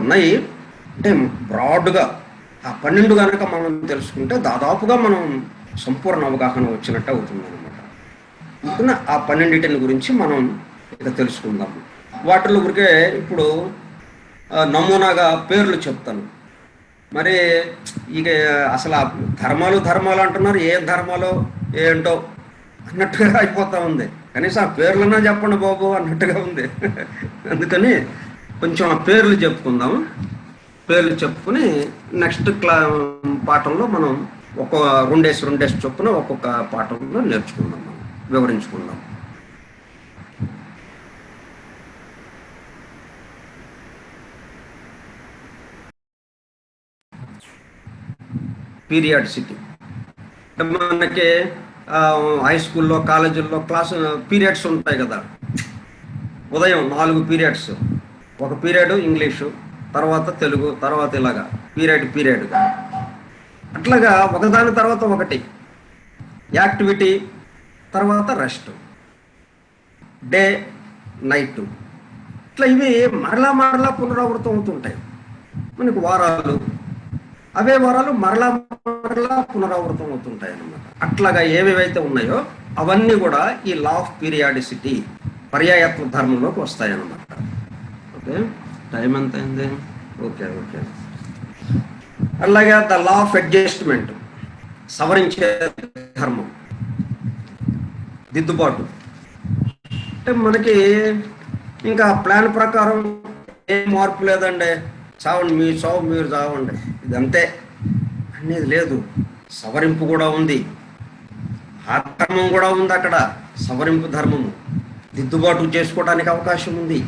ఉన్నాయి. అంటే బ్రాడ్గా ఆ 12 కనుక మనం తెలుసుకుంటే దాదాపుగా మనం సంపూర్ణ అవగాహన వచ్చినట్టు అవుతుంది అనమాట. అందుకని ఆ 12 గురించి మనం ఇక తెలుసుకుందాము. వాటిలో ఊరికే ఇప్పుడు నమూనాగా పేర్లు చెప్తాను. మరి ఇక అసలు ఆ ధర్మాలు అంటున్నారు, ఏ ధర్మాలో ఏంటో అన్నట్టుగా అయిపోతా ఉంది. కనీసం ఆ పేర్లన్నా చెప్పండి బాబు అన్నట్టుగా ఉంది. అందుకని కొంచెం ఆ పేర్లు చెప్పుకుందాము. పేర్లు చెప్పుకుని నెక్స్ట్ పాఠంలో మనం ఒక 2 డేస్ చొప్పున ఒక్కొక్క పాఠంలో నేర్చుకుందాం, మనం వివరించుకుందాం. పీరియాడిసిటీ. మనకి హై స్కూల్లో కాలేజీల్లో క్లాసు పీరియడ్స్ ఉంటాయి కదా. ఉదయం 4 పీరియడ్స్, ఒక పీరియడ్ ఇంగ్లీషు, తర్వాత తెలుగు, తర్వాత ఇలాగా పీరియడ్గా అట్లాగా ఒకదాని తర్వాత ఒకటి యాక్టివిటీ, తర్వాత రెస్ట్, డే నైట్, ఇట్లా ఇవి మరలా పునరావృతం అవుతుంటాయి. మనకు వారాలు, అవే వారాలు మరలా పునరావృతం అవుతుంటాయి అన్నమాట. అట్లాగా ఏవేవైతే ఉన్నాయో అవన్నీ కూడా ఈ లా ఆఫ్ పీరియాడిసిటీ, పర్యాయత్వ ధర్మంలోకి వస్తాయన్నమాట. ఓకే, టైం ఎంత అయింది? ఓకే. అలాగే ద లా ఆఫ్ అడ్జస్ట్మెంట్, సవరించే ధర్మం, దిద్దుబాటు. అంటే మనకి ఇంకా ప్లాన్ ప్రకారం ఏం మార్పు లేదండి, చావండి మీ చావు మీరు చావండి ఇదంతే అనేది లేదు. సవరింపు కూడా ఉంది, ఆ ధర్మం కూడా ఉంది అక్కడ, సవరింపు ధర్మము, దిద్దుబాటు చేసుకోవడానికి అవకాశం ఉంది.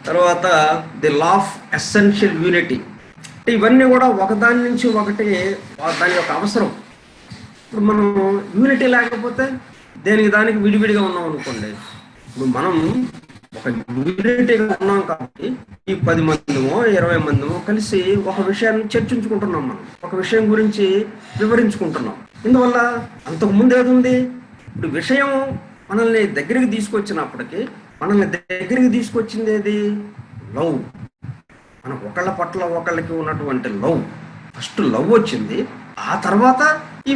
తర్వాత the law of essential unity, అంటే ఇవన్నీ కూడా ఒకదాని నుంచి ఒకటి దాని యొక్క అవసరం. ఇప్పుడు మనం యూనిటీ లేకపోతే దేనికి దానికి విడివిడిగా ఉన్నాం అనుకోండి. ఇప్పుడు మనం ఒక యూనిటీగా ఉన్నాం కాబట్టి ఈ 10 మందిమో 20 మందిమో కలిసి ఒక విషయాన్ని చర్చించుకుంటున్నాం, మనం ఒక విషయం గురించి వివరించుకుంటున్నాం. ఇందువల్ల అంతకుముందు ఏది ఉంది? ఇప్పుడు విషయం మనల్ని దగ్గరికి తీసుకొచ్చినప్పటికీ మనల్ని దగ్గరికి తీసుకొచ్చింది ఏది? లవ్. మన ఒకళ్ళ పట్ల ఒకళ్ళకి ఉన్నటువంటి లవ్, ఫస్ట్ లవ్ వచ్చింది, ఆ తర్వాత ఈ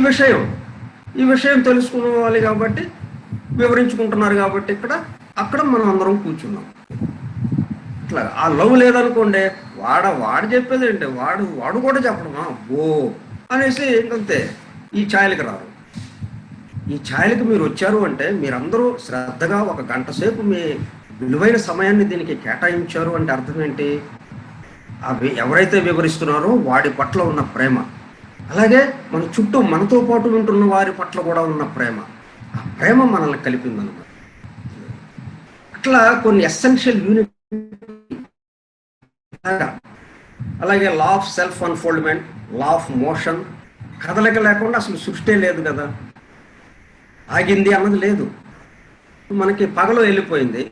విషయం తెలుసుకోవాలి కాబట్టి వివరించుకుంటున్నారు కాబట్టి అక్కడ మనం అందరం కూర్చున్నాం. ఇట్లా ఆ లవ్ లేదనుకోండి, వాడు చెప్పేది ఏంటి, వాడు కూడా చెప్పడమా ఓ అనేసి అంతే. ఈ ఛాయలకి రారు. ఈ ఛాయలకి మీరు వచ్చారు అంటే మీరందరూ శ్రద్ధగా 1 గంట సేపు మీ విలువైన సమయాన్ని దీనికి కేటాయించారు అంటే అర్థం ఏంటి? అవి ఎవరైతే వివరిస్తున్నారో వాడి పట్ల ఉన్న ప్రేమ, అలాగే మన చుట్టూ మనతో పాటు ఉంటున్న వారి పట్ల కూడా ఉన్న ప్రేమ, ఆ ప్రేమ మనల్ని కలిపిందన్నమాట. అట్లా కొన్ని ఎసెన్షియల్ యూనిట్. అలాగే law of self unfoldment, law of motion, కదలిక లేకుండా అసలు సృష్టి లేదు కదా, ఆగింది అన్నది లేదు. మనకి పగలు వెళ్ళిపోయింది,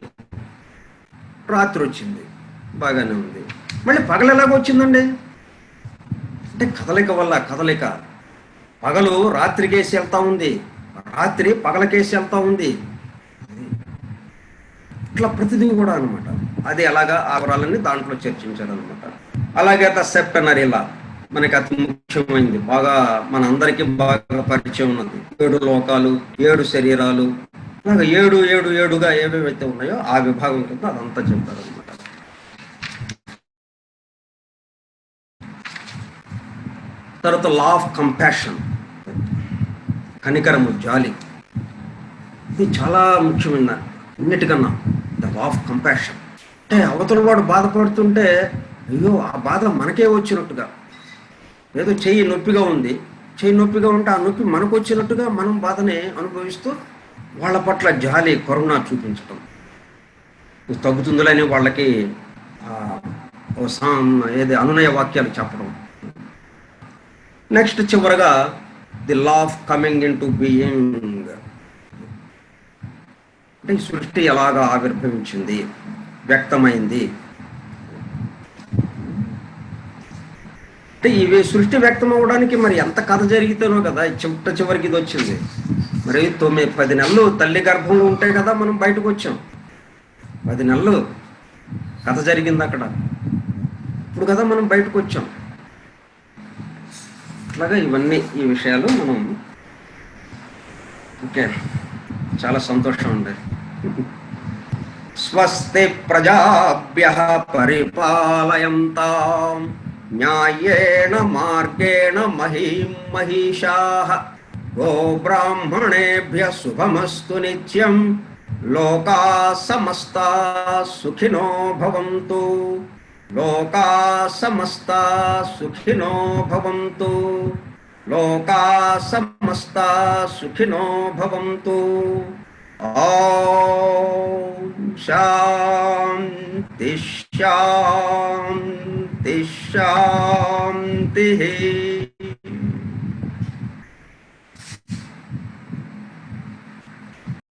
రాత్రి వచ్చింది, బాగానే ఉంది. మళ్ళీ పగలు ఎలాగ వచ్చిందండి అంటే కదలిక వల్ల. పగలు రాత్రికేసి వెళ్తా ఉంది, రాత్రి పగలకేసి వెళ్తా ఉంది. ఇట్లా ప్రతిదీ కూడా అనమాట. అది ఎలాగా ఆవరాలని దాంట్లో చర్చించారనమాట. అలాగే సెప్టెనరీ లా మనకి అతి ముఖ్యమైనది, బాగా మన అందరికీ బాగా పరిచయం ఉన్నది. 7 లోకాలు, 7 శరీరాలు, అలాగే 7 ఏవేవైతే ఉన్నాయో ఆ విభాగం కింద అదంతా చెప్తారనమాట. తర్వాత లా ఆఫ్ కంపాషన్, కనికరము, జాలి. ఇది చాలా ముఖ్యమైన అన్నిటికన్నా ద లా ఆఫ్ కంపాషన్. అంటే అవతల వాడు బాధపడుతుంటే అయ్యో ఆ బాధ మనకే వచ్చినట్టుగా, ఏదో చెయ్యి నొప్పిగా ఉంది, చెయ్యి నొప్పిగా ఉంటే ఆ నొప్పి మనకు వచ్చినట్టుగా మనం బాధని అనుభవిస్తూ వాళ్ళ పట్ల జాలి, కరుణ చూపించటం, తగ్గుతుందిలని వాళ్ళకి ఏది అనునయ వాక్యాలు చెప్పడం. నెక్స్ట్ చివరగా the law of coming in to being, అంటే ఈ సృష్టి ఎలాగా ఆవిర్భవించింది, వ్యక్తమైంది. అంటే ఇవి సృష్టి వ్యక్తం అవ్వడానికి మరి ఎంత కథ జరిగితేనో కదా చివరికి ఇది వచ్చింది. మరి 10 నెలలు తల్లి గర్భంలో ఉంటే కదా మనం బయటకు వచ్చాం. 10 నెలలు కథ జరిగింది అక్కడ, ఇప్పుడు కదా మనం బయటకు వచ్చాం. అట్లాగా ఇవన్నీ ఈ విషయాలు మనం ఓకే, చాలా సంతోషం ఉంది. స్వస్తి ప్రజాభ్యః పరిపాలయంతాం న్యాయేన మార్గేణ మహీం మహిషాః గోబ్రాహ్మణేభ్యః శుభమస్తు నిత్యం లోకాః సమస్తాః సుఖినో భవంతు. లోకాః సమస్తాః సుఖినో భవంతు. లోకాః సమస్తాః సుఖినో భవంతు. ఓం శాంతి శాంతి శాంతి.